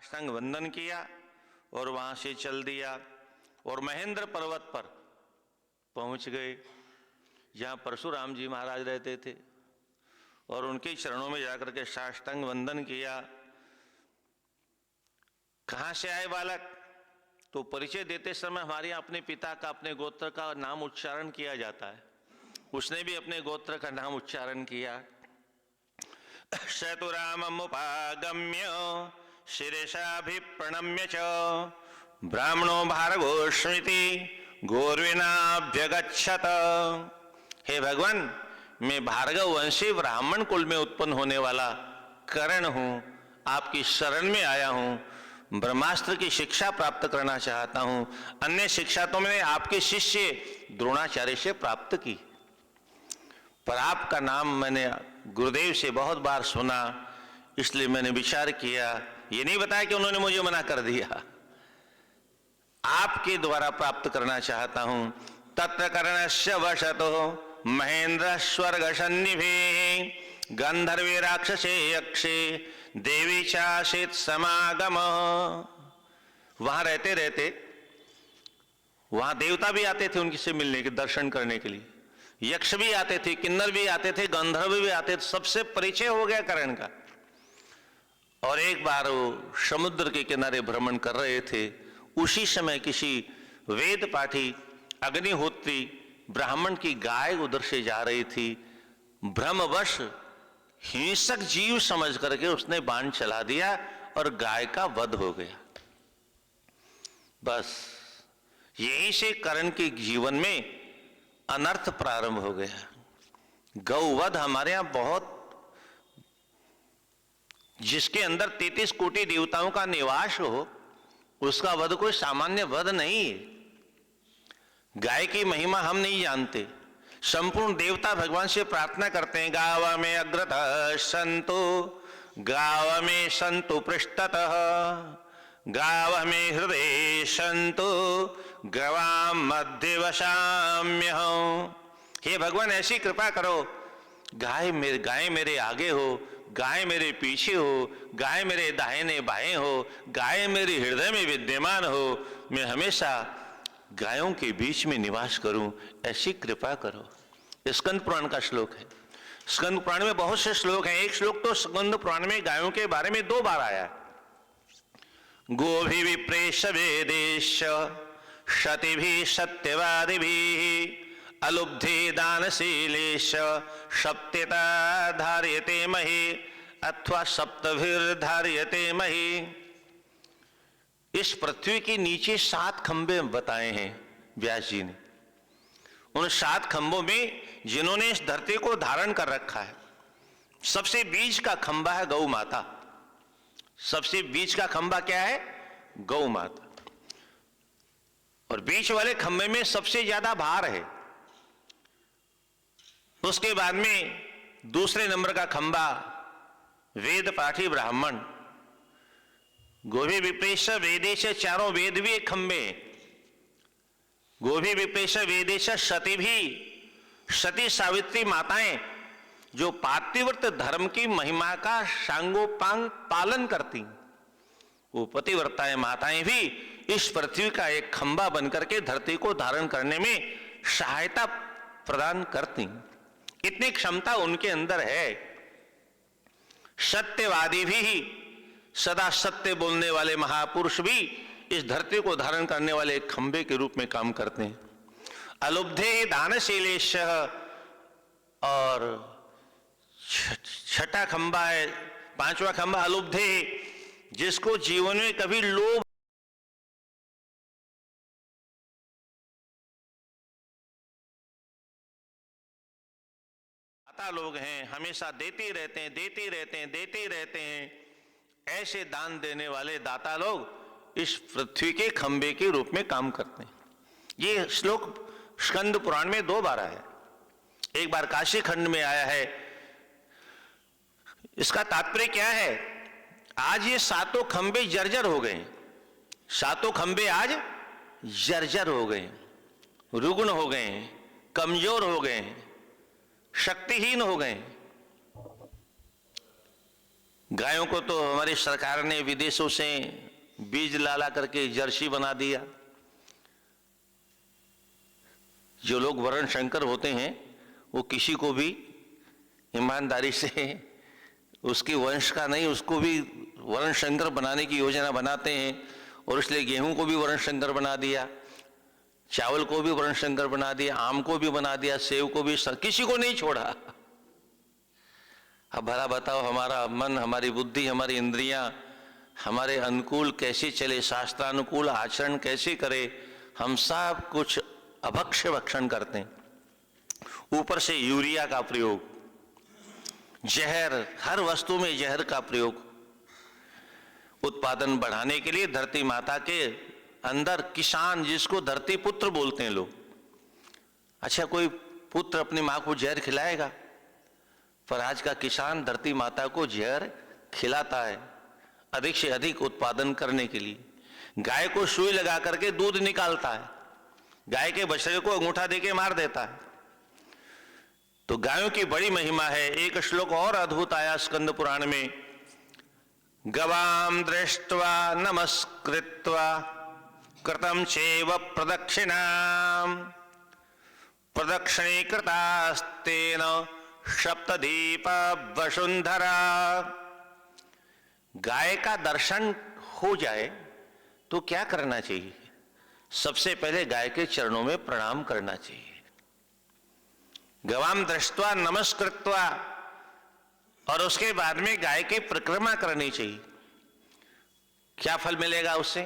साष्टांग वंदन किया और वहां से चल दिया और महेंद्र पर्वत पर पहुंच गए जहां परशुराम जी महाराज रहते थे और उनके चरणों में जाकर के साष्टांग वंदन किया। कहां से आए बालक? तो परिचय देते समय हमारे यहाँ अपने पिता का, अपने गोत्र का नाम उच्चारण किया जाता है। उसने भी अपने गोत्र का नाम उच्चारण किया। शतुराममुपागम्य शिरसाभिप्रणम्य च ब्राह्मणो भार्गवोऽस्मीति गौरवेनाभ्यगच्छत। हे भगवान, मैं भार्गव वंशी ब्राह्मण कुल में उत्पन्न होने वाला कर्ण हूं, आपकी शरण में आया हूं। ब्रह्मास्त्र की शिक्षा प्राप्त करना चाहता हूं। अन्य शिक्षा तो मैंने आपके शिष्य द्रोणाचार्य से प्राप्त की, पर आपका नाम मैंने गुरुदेव से बहुत बार सुना, इसलिए मैंने विचार किया। ये नहीं बताया कि उन्होंने मुझे मना कर दिया, आपके द्वारा प्राप्त करना चाहता हूं। तत्र कर्णस्य वशतो महेंद्र स्वर्ग सन्निभे गंधर्वे राक्षसे यक्षे देवी चासीत समागम। वहां रहते रहते वहां देवता भी आते थे उनसे मिलने के, दर्शन करने के लिए। यक्ष भी आते थे, किन्नर भी आते थे, गंधर्व भी आते थे। सबसे परिचय हो गया कर्ण का। और एक बार वो समुद्र के किनारे भ्रमण कर रहे थे, उसी समय किसी वेद पाठी अग्निहोत्री ब्राह्मण की गाय उधर से जा रही थी। भ्रमवश हिंसक जीव समझ करके उसने बाण चला दिया और गाय का वध हो गया। बस यहीं से कर्ण के जीवन में अनर्थ प्रारंभ हो गया। गौवध हमारे यहां बहुत, जिसके अंदर 33 कोटि देवताओं का निवास हो, उसका वध कोई सामान्य वध नहीं है। गाय की महिमा हम नहीं जानते। संपूर्ण देवता भगवान से प्रार्थना करते हैं, गाव में अग्रतः संतो, गाव में संतु पृष्ठतः, गाव में हृदय संतो, गवाम मध्य वशाम्यहं। हे भगवान, ऐसी कृपा करो, गाय मेरे आगे हो, गाय मेरे पीछे हो, गाय मेरे दाहिने बाएं हो, गाय मेरे हृदय में विद्यमान हो, मैं हमेशा गायों के बीच में निवास करूं, ऐसी कृपा करो। स्कंद पुराण का श्लोक है। स्कंद पुराण में बहुत से श्लोक हैं। एक श्लोक तो स्कंद पुराण में गायों के बारे में 2 बार आया। गोभी विप्रेश वेदेश शतिभि सत्यवादिभि अलुब्धे दानशीलेश सप्तता धार्यते महि अथवा सप्तभिर्धार्यते महि। इस पृथ्वी के नीचे 7 खंबे बताए हैं व्यास जी ने। उन 7 खंभों में जिन्होंने इस धरती को धारण कर रखा है, सबसे बीच का खंबा है गौ माता। सबसे बीच का खंबा क्या है? गौ माता। और बीच वाले खंबे में सबसे ज्यादा भार है। उसके बाद में दूसरे नंबर का खंबा वेद पाठी ब्राह्मण। गोभी विप्रेश वेदेश, चारों वेद भी एक खंबे। गोभी विप्रेश वेदेश सती भी, सती सावित्री माताएं जो पातिव्रत धर्म की महिमा का सांगोपांग पालन करती, वो पतिव्रताएं माताएं भी इस पृथ्वी का एक खंबा बनकर के धरती को धारण करने में सहायता प्रदान करती। इतनी क्षमता उनके अंदर है। सत्यवादी भी, सदा सत्य बोलने वाले महापुरुष भी इस धरती को धारण करने वाले एक खंबे के रूप में काम करते हैं। अलुब्धे दानशीलेश, और छठा खंबा है, 5वां खंबा अलुब्धे, जिसको जीवन में कभी लोभ दाता लोग हैं, हमेशा देते रहते हैं, देते रहते हैं, देते रहते हैं। ऐसे दान देने वाले दाता लोग इस पृथ्वी के खंबे के रूप में काम करते हैं। ये श्लोक स्कंद पुराण में 2 बार आया। एक बार काशी खंड में आया है। इसका तात्पर्य क्या है? आज ये 7 खंबे जर्जर हो गए। 7 खंबे आज जर्जर हो गए, रुग्ण हो गए, कमजोर हो गए, शक्तिहीन हो गए। गायों को तो हमारी सरकार ने विदेशों से बीज ला करके जर्सी बना दिया। जो लोग वर्ण शंकर होते हैं वो किसी को भी ईमानदारी से उसके वंश का नहीं, उसको भी वर्ण शंकर बनाने की योजना बनाते हैं। और इसलिए गेहूं को भी वर्ण शंकर बना दिया, चावल को भी वर्ण शंकर बना दिया, आम को भी बना दिया, सेव को भी, किसी को नहीं छोड़ा। अब भला बताओ हमारा मन, हमारी बुद्धि, हमारी इंद्रियां हमारे अनुकूल कैसे चले, शास्त्रानुकूल आचरण कैसे करे। हम सब कुछ अभक्ष्य भक्षण करते हैं। ऊपर से यूरिया का प्रयोग, जहर, हर वस्तु में जहर का प्रयोग, उत्पादन बढ़ाने के लिए धरती माता के अंदर किसान, जिसको धरती पुत्र बोलते हैं लोग। अच्छा, कोई पुत्र अपनी मां को जहर खिलाएगा? पर आज का किसान धरती माता को जहर खिलाता है अधिक से अधिक उत्पादन करने के लिए। गाय को सुई लगा करके दूध निकालता है, गाय के बछड़े को अंगूठा देके मार देता है। तो गायों की बड़ी महिमा है। एक श्लोक और अद्भुत आया स्कंद पुराण में, गवाम दृष्ट्वा नमस्कृत्वा कृतं चैव प्रदक्षिणाम प्रदक्षिणी कृतास्तेन सप्तदीप वसुंधरा। गाय का दर्शन हो जाए तो क्या करना चाहिए? सबसे पहले गाय के चरणों में प्रणाम करना चाहिए। गवाम दृष्ट्वा नमस्कृत्वा, और उसके बाद में गाय की परिक्रमा करनी चाहिए। क्या फल मिलेगा उससे?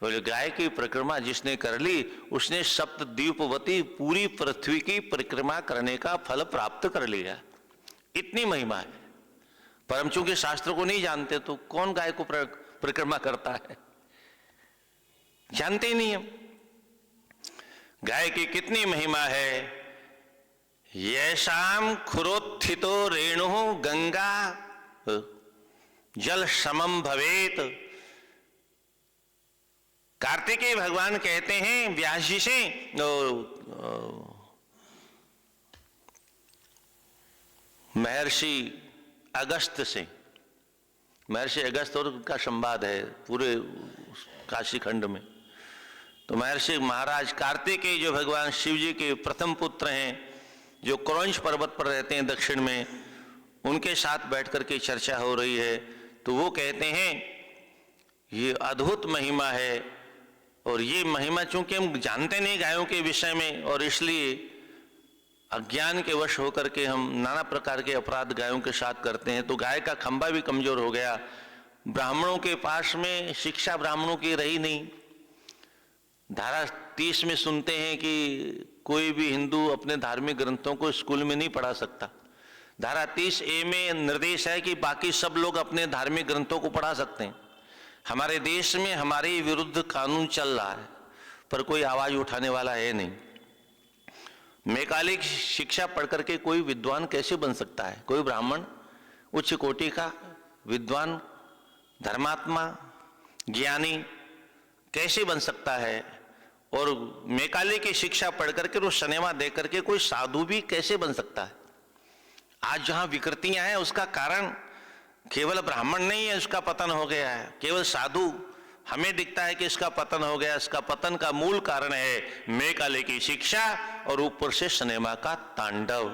बोले गाय की परिक्रमा जिसने कर ली उसने सप्तद्वीपवती पूरी पृथ्वी की परिक्रमा करने का फल प्राप्त कर लिया। इतनी महिमा है। पर हम चूंकि शास्त्र को नहीं जानते तो कौन गाय को परिक्रमा करता है, जानते ही नहीं हम। गाय की कितनी महिमा है। येषाम खुरोत्थितो रेणु गंगा जल समम भवेत। कार्तिकेय भगवान कहते हैं व्यास जी से, महर्षि अगस्त से, महर्षि अगस्त और उनका संवाद है पूरे काशी खंड में। तो महर्षि महाराज कार्तिकेय जो भगवान शिव जी के प्रथम पुत्र हैं, जो क्रौंच पर्वत पर रहते हैं दक्षिण में, उनके साथ बैठ करके चर्चा हो रही है। तो वो कहते हैं ये अद्भुत महिमा है, और ये महिमा चूंकि हम जानते नहीं गायों के विषय में, और इसलिए अज्ञान के वश होकर के हम नाना प्रकार के अपराध गायों के साथ करते हैं। तो गाय का खंभा भी कमजोर हो गया। ब्राह्मणों के पास में शिक्षा ब्राह्मणों की रही नहीं। धारा 30 में सुनते हैं कि कोई भी हिंदू अपने धार्मिक ग्रंथों को स्कूल में नहीं पढ़ा सकता। धारा 30A में निर्देश है कि बाकी सब लोग अपने धार्मिक ग्रंथों को पढ़ा सकते हैं। हमारे देश में हमारे विरुद्ध कानून चल रहा है, पर कोई आवाज उठाने वाला है नहीं। मैकालिक शिक्षा पढ़ करके कोई विद्वान कैसे बन सकता है? कोई ब्राह्मण उच्च कोटि का विद्वान, धर्मात्मा, ज्ञानी कैसे बन सकता है? और मैकाले की शिक्षा पढ़ करके, वो सिनेमा देख करके कोई साधु भी कैसे बन सकता है? आज जहां विकृतियां हैं उसका कारण केवल ब्राह्मण नहीं है, उसका पतन हो गया है। केवल साधु हमें दिखता है कि इसका पतन हो गया, इसका पतन का मूल कारण है मैकाले की शिक्षा और ऊपर से सिनेमा का तांडव।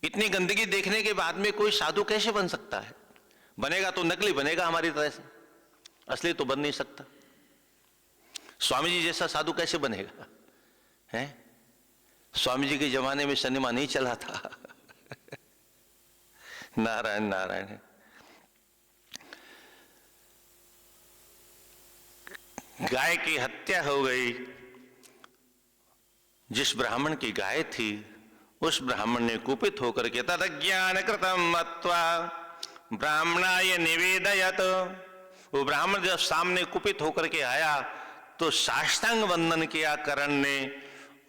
इतनी गंदगी देखने के बाद में कोई साधु कैसे बन सकता है? बनेगा तो नकली बनेगा हमारी तरह से, असली तो बन नहीं सकता। स्वामी जी जैसा साधु कैसे बनेगा? हैं? स्वामी जी के जमाने में सिनेमा नहीं चला था। नारायण नारायण। गाय की हत्या हो गई। जिस ब्राह्मण की गाय थी उस ब्राह्मण ने कुपित होकर के तदज्ञान कृतम मत्वा ब्राह्मणाय निवेदयत। वो ब्राह्मण जब सामने कुपित होकर के आया तो साष्टांग वंदन किया करण ने,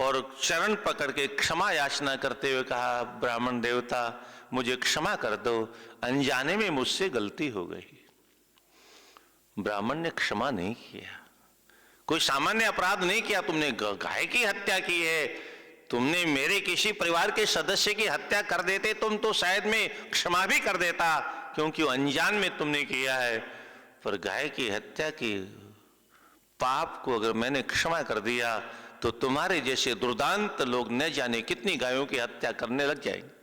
और चरण पकड़ के क्षमा याचना करते हुए कहा, ब्राह्मण देवता मुझे क्षमा कर दो, अनजाने में मुझसे गलती हो गई। ब्राह्मण ने क्षमा नहीं किया, कोई सामान्य अपराध नहीं किया, तुमने गाय की हत्या की है तुमने मेरे किसी परिवार के सदस्य की हत्या कर देते तुम तो शायद मैं क्षमा भी कर देता, क्योंकि अनजान में तुमने किया है। पर गाय की हत्या की पाप को अगर मैंने क्षमा कर दिया तो तुम्हारे जैसे दुर्दांत लोग न जाने कितनी गायों की हत्या करने लग जाएंगे।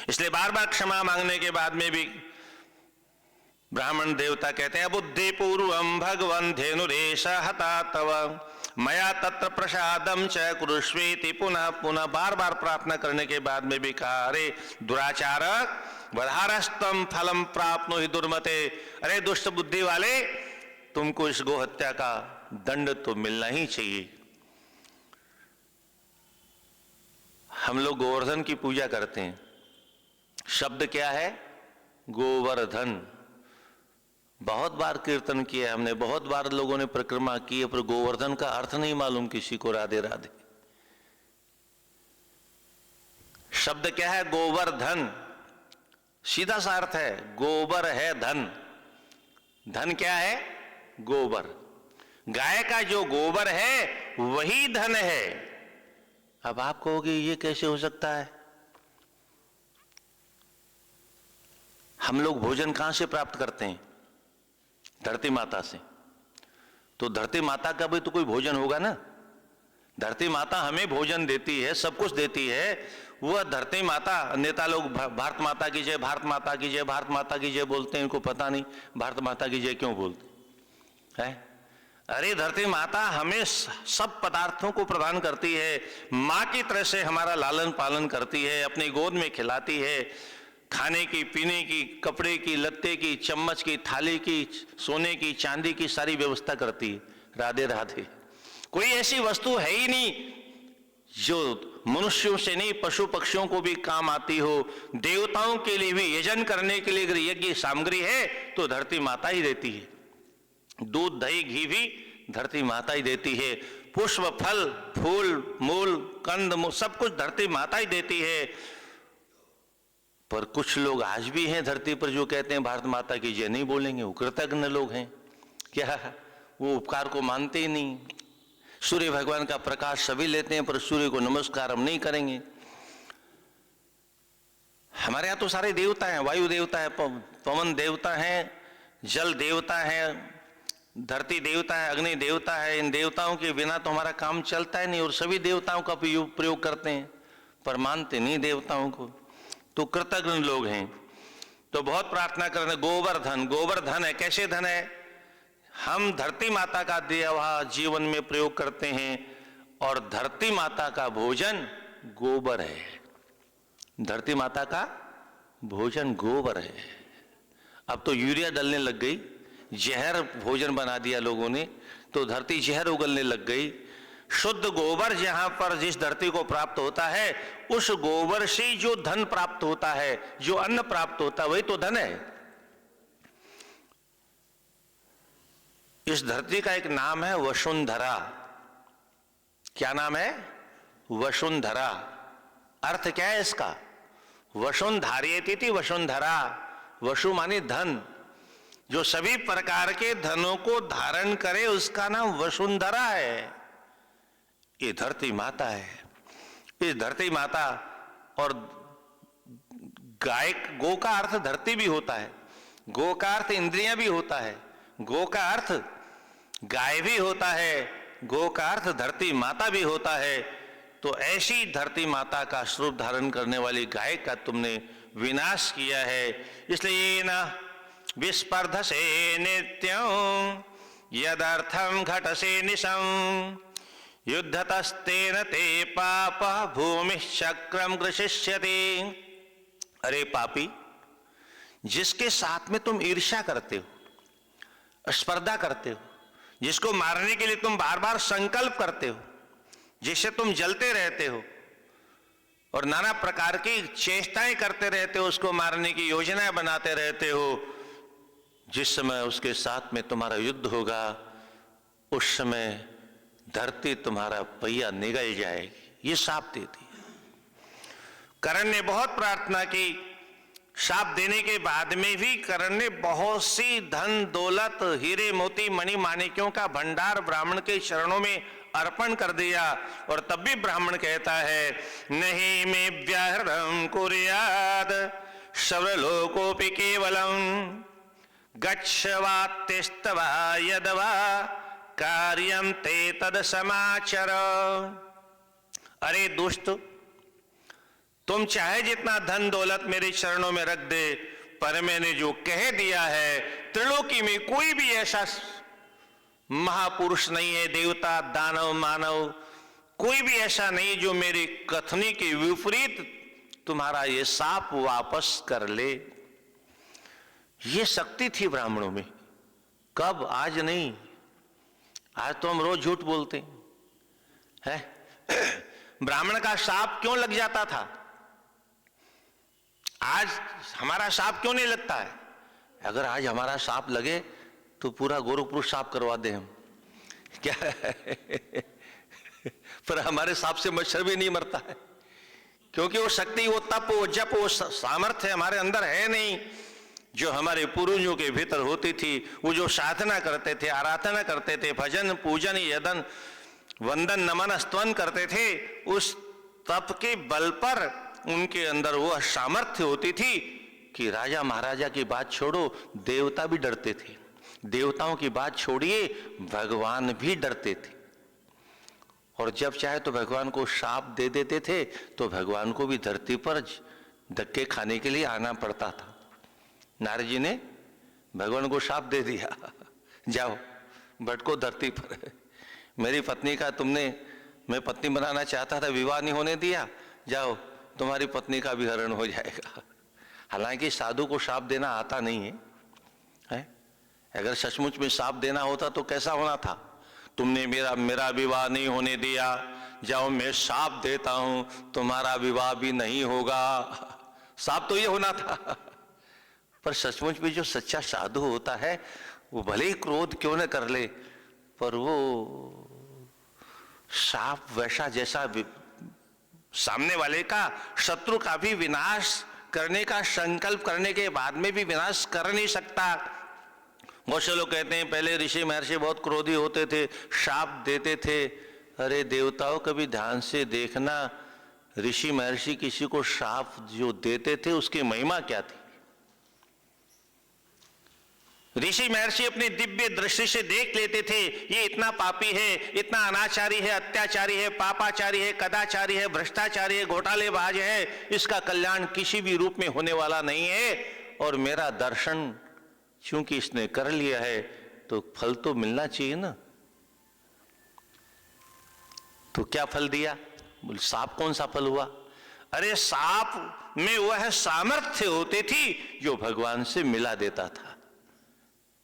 इसलिए बार बार क्षमा मांगने के बाद में भी ब्राह्मण देवता कहते हैं बुद्धि पूर्वम भगवन् धेनुरेश हता तव मया तत्र प्रसादम च कुरुष्वेति पुनः पुनः। बार बार प्रार्थना करने के बाद में भी कहा, अरे दुराचारक वधारस्तम फलम प्राप्नो हि दुर्मते, अरे दुष्ट बुद्धि वाले तुमको इस गो हत्या का दंड तो मिलना ही चाहिए। हम लोग गोवर्धन की पूजा करते हैं, शब्द क्या है? गोवर्धन। बहुत बार कीर्तन किया हमने, बहुत बार लोगों ने परिक्रमा की है, पर गोवर्धन का अर्थ नहीं मालूम किसी को। राधे राधे। शब्द क्या है? गोवर्धन। सीधा सा अर्थ है, गोबर है धन। धन क्या है? गोबर। गाय का जो गोबर है वही धन है। अब आप कहोगे ये कैसे हो सकता है? हम लोग भोजन कहां से प्राप्त करते हैं? धरती माता से। तो धरती माता का भी तो कोई भोजन होगा ना। धरती माता हमें भोजन देती है, सब कुछ देती है। वह धरती माता, नेता लोग भारत माता की जय, भारत माता की जय, भारत माता की जय बोलते हैं, इनको पता नहीं भारत माता की जय क्यों बोलते हैं। अरे धरती माता हमें सब पदार्थों को प्रदान करती है, माँ की तरह से हमारा लालन पालन करती है, अपनी गोद में खिलाती है, खाने की, पीने की, कपड़े की, लत्ते की, चम्मच की, थाली की, सोने की, चांदी की सारी व्यवस्था करती है। राधे राधे। कोई ऐसी वस्तु है ही नहीं जो मनुष्यों से नहीं पशु पक्षियों को भी काम आती हो। देवताओं के लिए भी यजन करने के लिए अगर यज्ञ सामग्री है तो धरती माता ही देती है। दूध दही घी भी धरती माता ही देती है। पुष्प फल फूल मूल कंद सब कुछ धरती माता ही देती है। पर कुछ लोग आज भी हैं धरती पर जो कहते हैं भारत माता की जय नहीं बोलेंगे, वो कृतज्ञ लोग हैं। क्या वो उपकार को मानते ही नहीं। सूर्य भगवान का प्रकाश सभी लेते हैं पर सूर्य को नमस्कार हम नहीं करेंगे। हमारे यहाँ तो सारे देवता हैं, वायु देवता है, पवन देवता है, जल देवता है, धरती देवता है, अग्नि देवता है। इन देवताओं के बिना तो हमारा काम चलता ही नहीं। और सभी देवताओं का प्रयोग करते हैं पर मानते नहीं देवताओं को। तो कृतज्ञ लोग हैं। तो बहुत प्रार्थना करते, गोवर्धन। गोवर्धन है, कैसे धन है? हम धरती माता का दिया हुआ जीवन में प्रयोग करते हैं और धरती माता का भोजन गोबर है। धरती माता का भोजन गोबर है। अब तो यूरिया डलने लग गई, जहर भोजन बना दिया लोगों ने, तो धरती जहर उगलने लग गई। शुद्ध गोबर जहां पर जिस धरती को प्राप्त होता है उस गोबर से जो धन प्राप्त होता है, जो अन्न प्राप्त होता है, वही तो धन है। इस धरती का एक नाम है वसुंधरा। क्या नाम है? वसुंधरा। अर्थ क्या है इसका? वसुंधार्येति वसुंधरा। वसु माने धन, जो सभी प्रकार के धनों को धारण करे उसका नाम वसुंधरा है। ये धरती माता है। इस धरती माता और गाय, गो का अर्थ धरती भी होता है, गो का अर्थ इंद्रियां भी होता है, गो का अर्थ गाय भी होता है, गो का अर्थ धरती माता भी होता है। तो ऐसी धरती माता का स्वरूप धारण करने वाली गाय का तुमने विनाश किया है। इसलिए न विस्पर्धसे नित्यं यदर्थं घटसे निशं युद्धतस्तेन ते पाप भूमि चक्रम ग्रसिष्यति। अरे पापी, जिसके साथ में तुम ईर्ष्या करते हो, स्पर्धा करते हो, जिसको मारने के लिए तुम बार बार संकल्प करते हो, जिससे तुम जलते रहते हो और नाना प्रकार की चेष्टाएं करते रहते हो, उसको मारने की योजनाएं बनाते रहते हो, जिस समय उसके साथ में तुम्हारा युद्ध होगा उस समय धरती तुम्हारा पहिया निगल जाएगी। ये शाप देती है। कर्ण ने बहुत प्रार्थना की। शाप देने के बाद में भी कर्ण ने बहुत सी धन दौलत, हीरे मोती मणि माणिक्यों का भंडार ब्राह्मण के चरणों में अर्पण कर दिया। और तब भी ब्राह्मण कहता है नहीं में व्याहृतम कुर्यात् सर्वलोकोपि केवलम गच्छ वा तिष्ठ वा यद्वा कार्यम ते तद समाचर। अरे दुष्ट, तुम चाहे जितना धन दौलत मेरे चरणों में रख दे, पर मैंने जो कह दिया है, त्रिलोकी में कोई भी ऐसा महापुरुष नहीं है, देवता दानव मानव कोई भी ऐसा नहीं जो मेरी कथनी के विपरीत तुम्हारा ये साप वापस कर ले। ये शक्ति थी ब्राह्मणों में। कब? आज नहीं। आज तो हम रोज झूठ बोलते हैं। ब्राह्मण का शाप क्यों लग जाता था? आज हमारा शाप क्यों नहीं लगता है? अगर आज हमारा शाप लगे तो पूरा गोरखपुर साफ करवा दे हम, क्या पर हमारे साप से मच्छर भी नहीं मरता है, क्योंकि वो शक्ति, वो तप, वो जप, वो सामर्थ्य हमारे अंदर है नहीं जो हमारे पूर्वजों के भीतर होती थी। वो जो साधना करते थे, आराधना करते थे, भजन पूजन यदन वंदन नमन स्तवन करते थे, उस तप के बल पर उनके अंदर वो सामर्थ्य होती थी कि राजा महाराजा की बात छोड़ो, देवता भी डरते थे। देवताओं की बात छोड़िए, भगवान भी डरते थे। और जब चाहे तो भगवान को शाप दे देते थे, तो भगवान को भी धरती पर धक्के खाने के लिए आना पड़ता था। नारद जी ने भगवान को शाप दे दिया, जाओ भटको धरती पर। मेरी पत्नी का तुमने, मैं पत्नी बनाना चाहता था, विवाह नहीं होने दिया, जाओ तुम्हारी पत्नी का भी हरण हो जाएगा। हालांकि साधु को शाप देना आता नहीं है? अगर सचमुच में शाप देना होता तो कैसा होना था? तुमने मेरा विवाह नहीं होने दिया, जाओ मैं शाप देता हूं, तुम्हारा विवाह भी नहीं होगा। शाप तो ये होना था। पर सचमुच में जो सच्चा साधु होता है, वो भले ही क्रोध क्यों न कर ले, पर वो शाप वैसा जैसा सामने वाले का, शत्रु का भी विनाश करने का संकल्प करने के बाद में भी विनाश कर नहीं सकता। बहुत से लोग कहते हैं पहले ऋषि महर्षि बहुत क्रोधी होते थे, शाप देते थे। अरे देवताओं, कभी ध्यान से देखना, ऋषि महर्षि किसी को शाप जो देते थे उसकी महिमा क्या थी? ऋषि महर्षि अपनी दिव्य दृष्टि से देख लेते थे, ये इतना पापी है, इतना अनाचारी है, अत्याचारी है, पापाचारी है, कदाचारी है, भ्रष्टाचारी है, घोटालेबाज है, इसका कल्याण किसी भी रूप में होने वाला नहीं है। और मेरा दर्शन चूंकि इसने कर लिया है, तो फल तो मिलना चाहिए ना। तो क्या फल दिया? बोल साप कौन सा फल हुआ? अरे साप में वह सामर्थ्य होती थी जो भगवान से मिला देता था।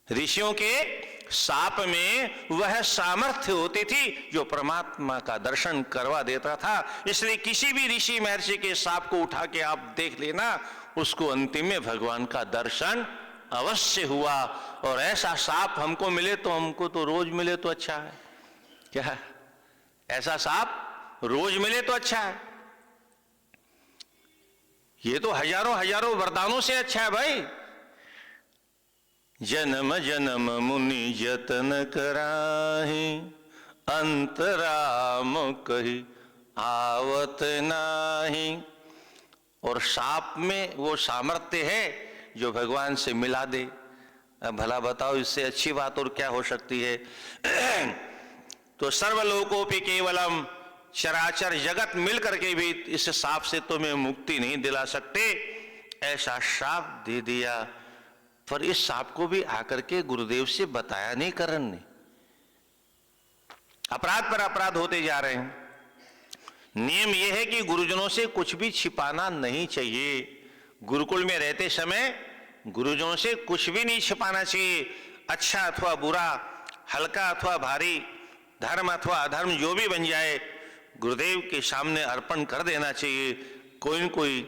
ऋषियों के साप में वह सामर्थ्य होती थी जो परमात्मा का दर्शन करवा देता था। इसलिए किसी भी ऋषि महर्षि के साप को उठा के आप देख लेना, उसको अंतिम में भगवान का दर्शन अवश्य हुआ। और ऐसा साप हमको मिले तो, हमको तो रोज मिले तो अच्छा है। क्या ऐसा साप रोज मिले तो अच्छा है? ये तो हजारों हजारों वरदानों से अच्छा है भाई। जन्म जन्म मुनि जतन कराहि, अंतराम कही आवत नाही। और साप में वो सामर्थ्य है जो भगवान से मिला दे। अब भला बताओ, इससे अच्छी बात और क्या हो सकती है? तो सर्वलोकोपि केवलम, चराचर जगत मिल करके भी इस साप से तुम्हें मुक्ति नहीं दिला सकते। ऐसा साप दे दिया। पर इस साप को भी आकर के गुरुदेव से बताया नहीं करण ने। अपराध पर अपराध होते जा रहे हैं। नियम यह है कि गुरुजनों से कुछ भी छिपाना नहीं चाहिए। गुरुकुल में रहते समय गुरुजनों से कुछ भी नहीं छिपाना चाहिए। अच्छा अथवा बुरा, हल्का अथवा भारी, धर्म अथवा अधर्म जो भी बन जाए, गुरुदेव के सामने अर्पण कर देना चाहिए। कोई न कोई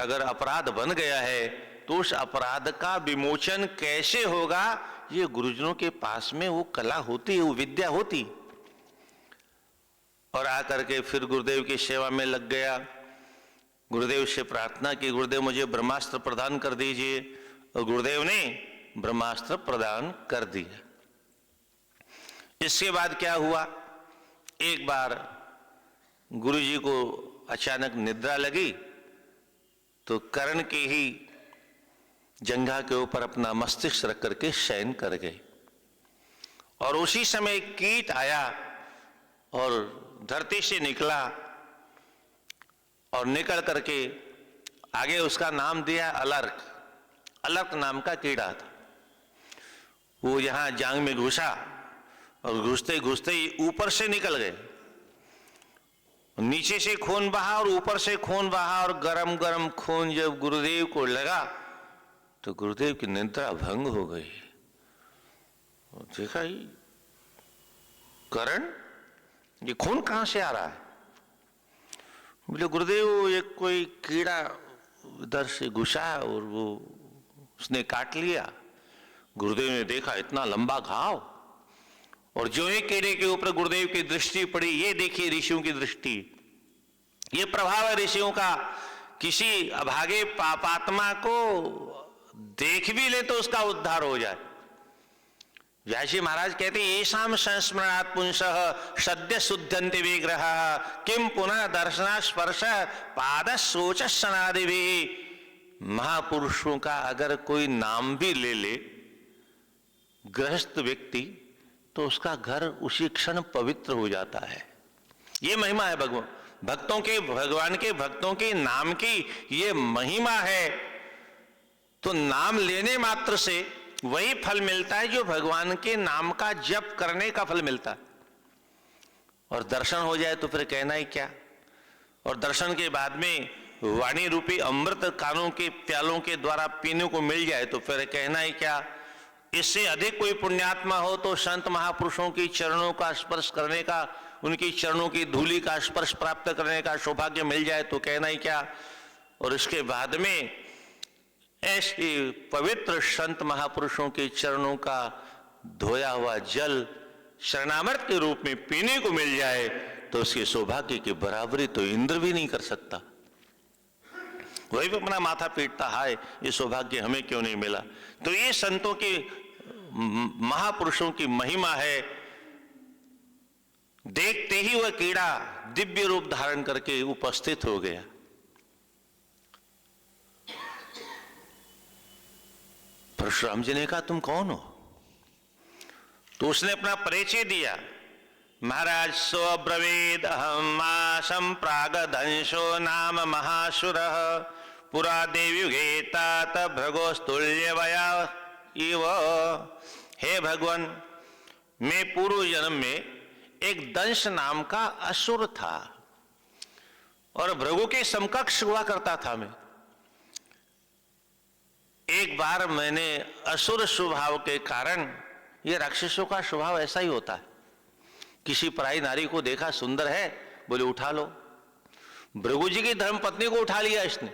अगर अपराध बन गया है तो उस अपराध का विमोचन कैसे होगा, ये गुरुजनों के पास में वो कला होती है, वो विद्या होती। और आकर के फिर गुरुदेव की सेवा में लग गया। गुरुदेव से प्रार्थना की, गुरुदेव मुझे ब्रह्मास्त्र प्रदान कर दीजिए। और गुरुदेव ने ब्रह्मास्त्र प्रदान कर दिया। इसके बाद क्या हुआ? एक बार गुरुजी को अचानक निद्रा लगी तो कर्ण के ही जंघा के ऊपर अपना मस्तिष्क रख करके शयन कर गए। और उसी समय एक कीट आया और धरती से निकला और निकल करके आगे उसका नाम दिया अलर्क। अलर्क नाम का कीड़ा था। वो यहां जांग में घुसा और घुसते घुसते ऊपर से निकल गए। नीचे से खून बहा और ऊपर से खून बहा और गरम गरम खून जब गुरुदेव को लगा तो गुरुदेव की निद्रा भंग हो गई। और देखा ही करण ये खून कहां से आ रहा है? बोले गुरुदेव ये कोई कीड़ा इधर से घुसा और वो उसने काट लिया। गुरुदेव ने देखा इतना लंबा घाव, और जो ही कीड़े के ऊपर गुरुदेव की दृष्टि पड़ी, ये देखिए ऋषियों की दृष्टि, ये प्रभाव है ऋषियों का। किसी अभागे पापात्मा को देख भी ले तो उसका उद्धार हो जाए। व्यासी महाराज कहते हैं येषाम संस्मरणात् पुंसः सद्य शुद्धन्ति विग्रह किम पुनः दर्शना स्पर्श पाद शोच सनादि भी। महापुरुषों का अगर कोई नाम भी ले ले गृहस्थ व्यक्ति तो उसका घर उसी क्षण पवित्र हो जाता है। ये महिमा है भक्तों के, भगवान के भक्तों के नाम की ये महिमा है। तो नाम लेने मात्र से वही फल मिलता है जो भगवान के नाम का जप करने का फल मिलता है। और दर्शन हो जाए तो फिर कहना ही क्या। और दर्शन के बाद में वाणी रूपी अमृत कानों के प्यालों के द्वारा पीने को मिल जाए तो फिर कहना ही क्या। इससे अधिक कोई पुण्यात्मा हो तो संत महापुरुषों की चरणों का स्पर्श करने का, उनकी चरणों की धूलि का स्पर्श प्राप्त करने का सौभाग्य मिल जाए तो कहना ही क्या। और इसके बाद में ऐसे पवित्र संत महापुरुषों के चरणों का धोया हुआ जल शरणामृत के रूप में पीने को मिल जाए तो उसके सौभाग्य की बराबरी तो इंद्र भी नहीं कर सकता। वही भी अपना माथा पीटता, हाय ये सौभाग्य हमें क्यों नहीं मिला। तो ये संतों के महापुरुषों की महिमा है। देखते ही वह कीड़ा दिव्य रूप धारण करके उपस्थित हो गया। परशुराम जी ने कहा तुम कौन हो? तो उसने अपना परिचय दिया। महाराज सो अब्रवीद अहम मासम प्रागधंसो नाम महासुरः पुरा देवयुगे तात भृगोस्तुल्यवया इव। हे भगवान, मैं पूर्व जन्म में एक दंश नाम का असुर था और भृगु के समकक्ष हुआ करता था मैं। एक बार मैंने असुर स्वभाव के कारण, ये राक्षसों का स्वभाव ऐसा ही होता है, किसी पराई नारी को देखा सुंदर है, बोले उठा लो। भृगु जी की धर्मपत्नी को उठा लिया इसने।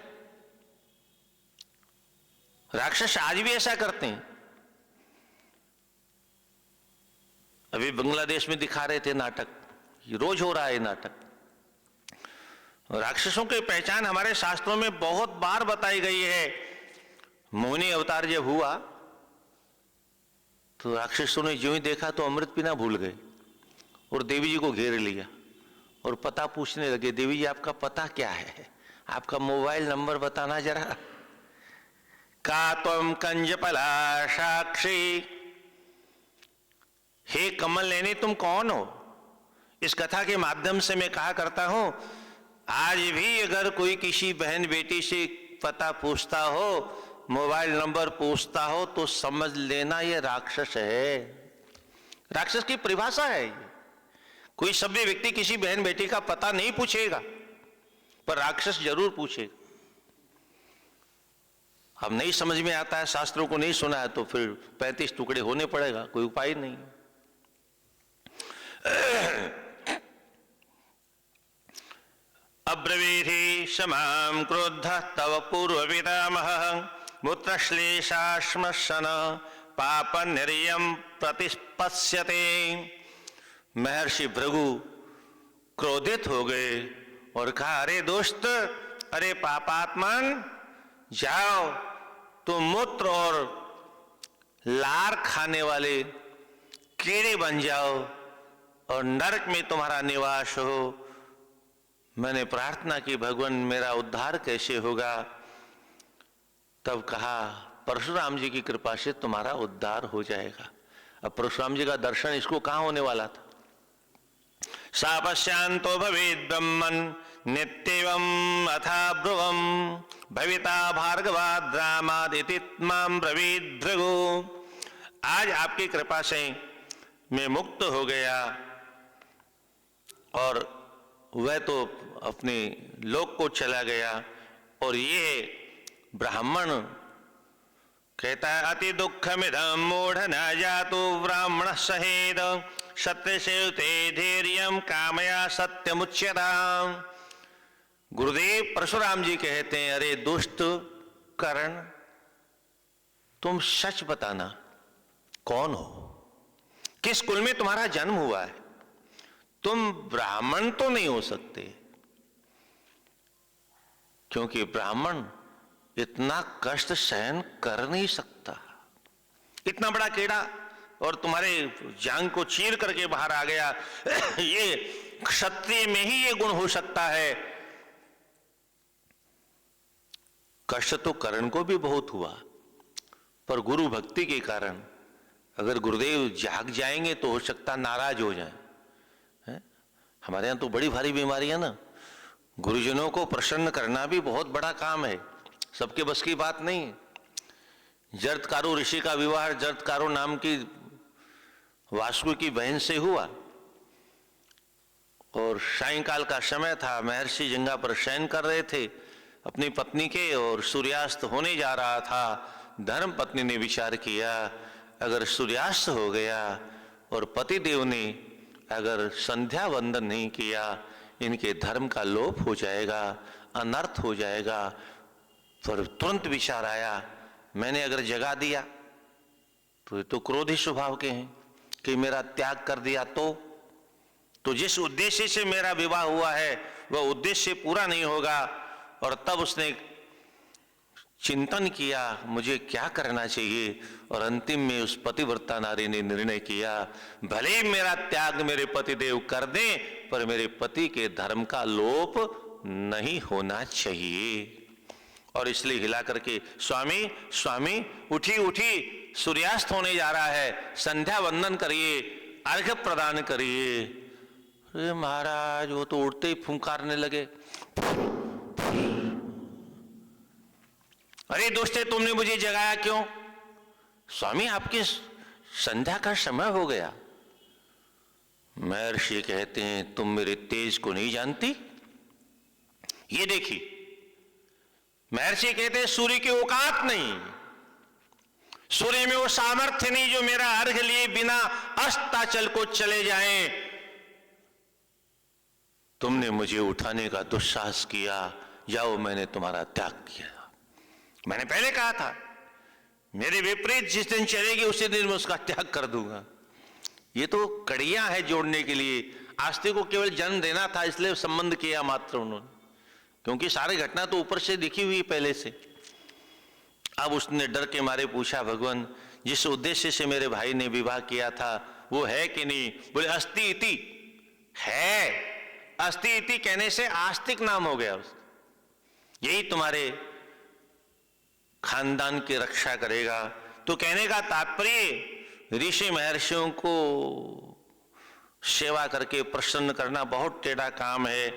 राक्षस आज भी ऐसा करते हैं। अभी बांग्लादेश में दिखा रहे थे नाटक, रोज हो रहा है नाटक। राक्षसों की पहचान हमारे शास्त्रों में बहुत बार बताई गई है। मोहिनी अवतार जब हुआ तो राक्षसों ने जो ही देखा तो अमृत पीना भूल गए और देवी जी को घेर लिया और पता पूछने लगे। देवी जी आपका पता क्या है? आपका मोबाइल नंबर बताना जरा। का त्वम कंजपला साक्षी, हे कमल नैनी तुम कौन हो? इस कथा के माध्यम से मैं कहा करता हूं, आज भी अगर कोई किसी बहन बेटी से पता पूछता हो, मोबाइल नंबर पूछता हो तो समझ लेना ये राक्षस है। राक्षस की परिभाषा है ये। कोई सभ्य व्यक्ति किसी बहन बेटी का पता नहीं पूछेगा, पर राक्षस जरूर पूछेगा। अब नहीं समझ में आता है, शास्त्रों को नहीं सुना है, तो फिर 35 टुकड़े होने पड़ेगा, कोई उपाय नहीं। अब्रवीहि क्षमां क्रोधः तव पूर्व पितामहः मूत्रश्लेषाश्मशन पाप निर्यम प्रतिपश्यते। महर्षि भृगु क्रोधित हो गए और कहा, अरे दोस्त, अरे पापात्मन, जाओ तुम मूत्र और लार खाने वाले कीड़े बन जाओ और नरक में तुम्हारा निवास हो। मैंने प्रार्थना की भगवान मेरा उद्धार कैसे होगा? तब कहा परशुराम जी की कृपा से तुम्हारा उद्धार हो जाएगा। अब परशुराम जी का दर्शन इसको कहां होने वाला था? सापश्यांतो भवेद ब्रह्मन् नित्येवम् अथा ब्रुवम् भविता भार्गवाद्रामादिति मां ब्रवीद भृगु। आज आपकी कृपा से मैं मुक्त हो गया और वह तो अपने लोक को चला गया। और ये ब्राह्मण कहता है अति दुःखमिदं मूढ़ न जातु ब्राह्मण सहेद सत्यसेवते धैर्यं कामया सत्यमुच्यता। गुरुदेव परशुराम जी कहते हैं अरे दुष्ट कर्ण, तुम सच बताना कौन हो, किस कुल में तुम्हारा जन्म हुआ है? तुम ब्राह्मण तो नहीं हो सकते, क्योंकि ब्राह्मण इतना कष्ट सहन कर नहीं सकता। इतना बड़ा कीड़ा और तुम्हारे जांग को चीर करके बाहर आ गया, ये क्षत्रिय में ही ये गुण हो सकता है। कष्ट तो कर्ण को भी बहुत हुआ, पर गुरु भक्ति के कारण अगर गुरुदेव जाग जाएंगे तो हो सकता नाराज हो जाए। हमारे यहां तो बड़ी भारी बीमारी है ना, गुरुजनों को प्रसन्न करना भी बहुत बड़ा काम है, सबके बस की बात नहीं है। जरत्कारू ऋषि का विवाह जरत्कारू नाम की वासु की बहन से हुआ और सायंकाल का समय था, महर्षि जंगा पर शयन कर रहे थे अपनी पत्नी के और सूर्यास्त होने जा रहा था। धर्म पत्नी ने विचार किया अगर सूर्यास्त हो गया और पति देव ने अगर संध्या वंदन नहीं किया, इनके धर्म का लोप हो जाएगा, अनर्थ हो जाएगा। पर तुरंत विचार आया मैंने अगर जगा दिया तो ये तो क्रोधी स्वभाव के हैं कि मेरा त्याग कर दिया तो जिस उद्देश्य से मेरा विवाह हुआ है वह उद्देश्य पूरा नहीं होगा। और तब उसने चिंतन किया मुझे क्या करना चाहिए, और अंतिम में उस पतिव्रता नारी ने निर्णय किया भले ही मेरा त्याग मेरे पतिदेव कर दें, पर मेरे पति के धर्म का लोप नहीं होना चाहिए। और इसलिए हिला करके स्वामी स्वामी उठी उठी, सूर्यास्त होने जा रहा है, संध्या वंदन करिए, अर्घ्य प्रदान करिए। अरे महाराज वो तो उठते ही फुंकारने लगे, अरे दोस्ते तुमने मुझे जगाया क्यों? स्वामी आपकी संध्या का समय हो गया। महर्षि कहते हैं तुम मेरे तेज को नहीं जानती। ये देखी, महर्षि कहते हैं सूर्य की औकात नहीं, सूर्य में वो सामर्थ्य नहीं जो मेरा अर्घ लिए बिना अस्ताचल को चले जाएं। तुमने मुझे उठाने का दुस्साहस किया, जाओ मैंने तुम्हारा त्याग किया। मैंने पहले कहा था मेरे विपरीत जिस दिन चलेगी उसी दिन मैं उसका त्याग कर दूंगा। ये तो कड़ियां है जोड़ने के लिए, आस्तिक को केवल जन्म देना था इसलिए संबंध किया मात्र उन्होंने, क्योंकि सारी घटना तो ऊपर से दिखी हुई पहले से। अब उसने डर के मारे पूछा भगवान जिस उद्देश्य से मेरे भाई ने विवाह किया था वो है कि नहीं? बोले अस्ति इति है। अस्ति इति कहने से आस्तिक नाम हो गया उसका, यही तुम्हारे खानदान की रक्षा करेगा। तो कहने का तात्पर्य ऋषि महर्षियों को सेवा करके प्रसन्न करना बहुत टेढ़ा काम है।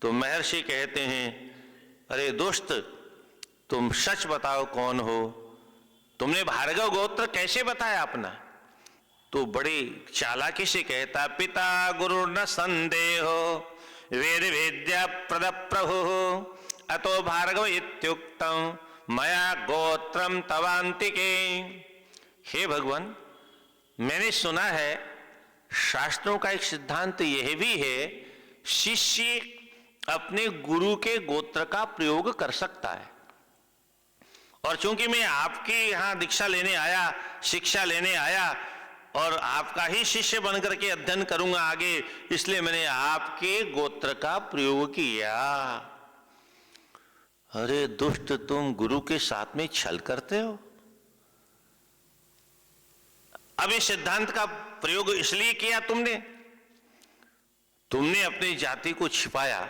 तो महर्षि कहते हैं अरे दोस्त तुम सच बताओ कौन हो, तुमने भार्गव गोत्र कैसे बताया अपना? तो बड़ी चालाकी से कहता पिता गुरु न संदेहो वेद विद्या प्रद प्रभु अतो भार्गव इत्युक्तम मया गोत्रम तवांतिके। हे भगवान मैंने सुना है शास्त्रों का एक सिद्धांत यह भी है शिष्य अपने गुरु के गोत्र का प्रयोग कर सकता है, और चूंकि मैं आपके यहां दीक्षा लेने आया, शिक्षा लेने आया और आपका ही शिष्य बनकर के अध्ययन करूंगा आगे, इसलिए मैंने आपके गोत्र का प्रयोग किया। अरे दुष्ट तुम गुरु के साथ में छल करते हो। अब इस सिद्धांत का प्रयोग इसलिए किया तुमने तुमने अपनी जाति को छिपाया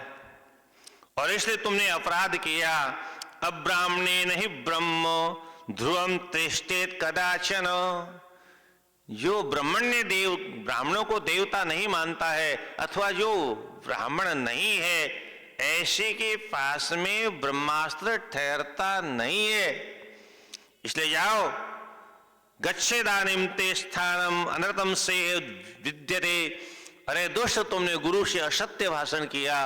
और इसलिए तुमने अपराध किया। अब्राह्मणे नहीं ब्रह्म ध्रुवम तिष्ठेत कदाचन। जो ब्राह्मणों को देवता नहीं मानता है अथवा जो ब्राह्मण नहीं है, ऐसे के पास में ब्रह्मास्त्र ठहरता नहीं है। इसलिए जाओ, गच्छेदानिम ते स्थानम अनर्थम से विद्यते। अरे दुष्ट, तुमने गुरु से असत्य भाषण किया,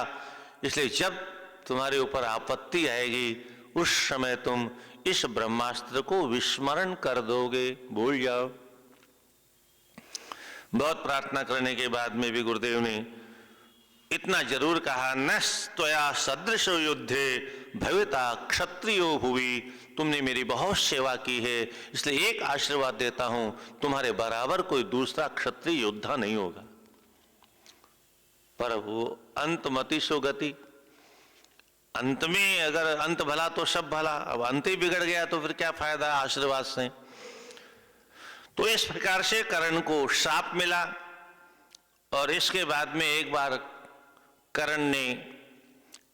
इसलिए जब तुम्हारे ऊपर आपत्ति आएगी उस समय तुम इस ब्रह्मास्त्र को विस्मरण कर दोगे, भूल जाओ। बहुत प्रार्थना करने के बाद में भी गुरुदेव ने इतना जरूर कहा, न त्वया सदृशो युद्धे भविता क्षत्रियो भुवि। तुमने मेरी बहुत सेवा की है, इसलिए एक आशीर्वाद देता हूं, तुम्हारे बराबर कोई दूसरा क्षत्रिय योद्धा नहीं होगा। पर वो अंतमति सो गति, अंत में अगर अंत भला तो सब भला, अब अंत ही बिगड़ गया तो फिर क्या फायदा आशीर्वाद से। तो इस प्रकार से कर्ण को श्राप मिला और इसके बाद में एक बार कर्ण ने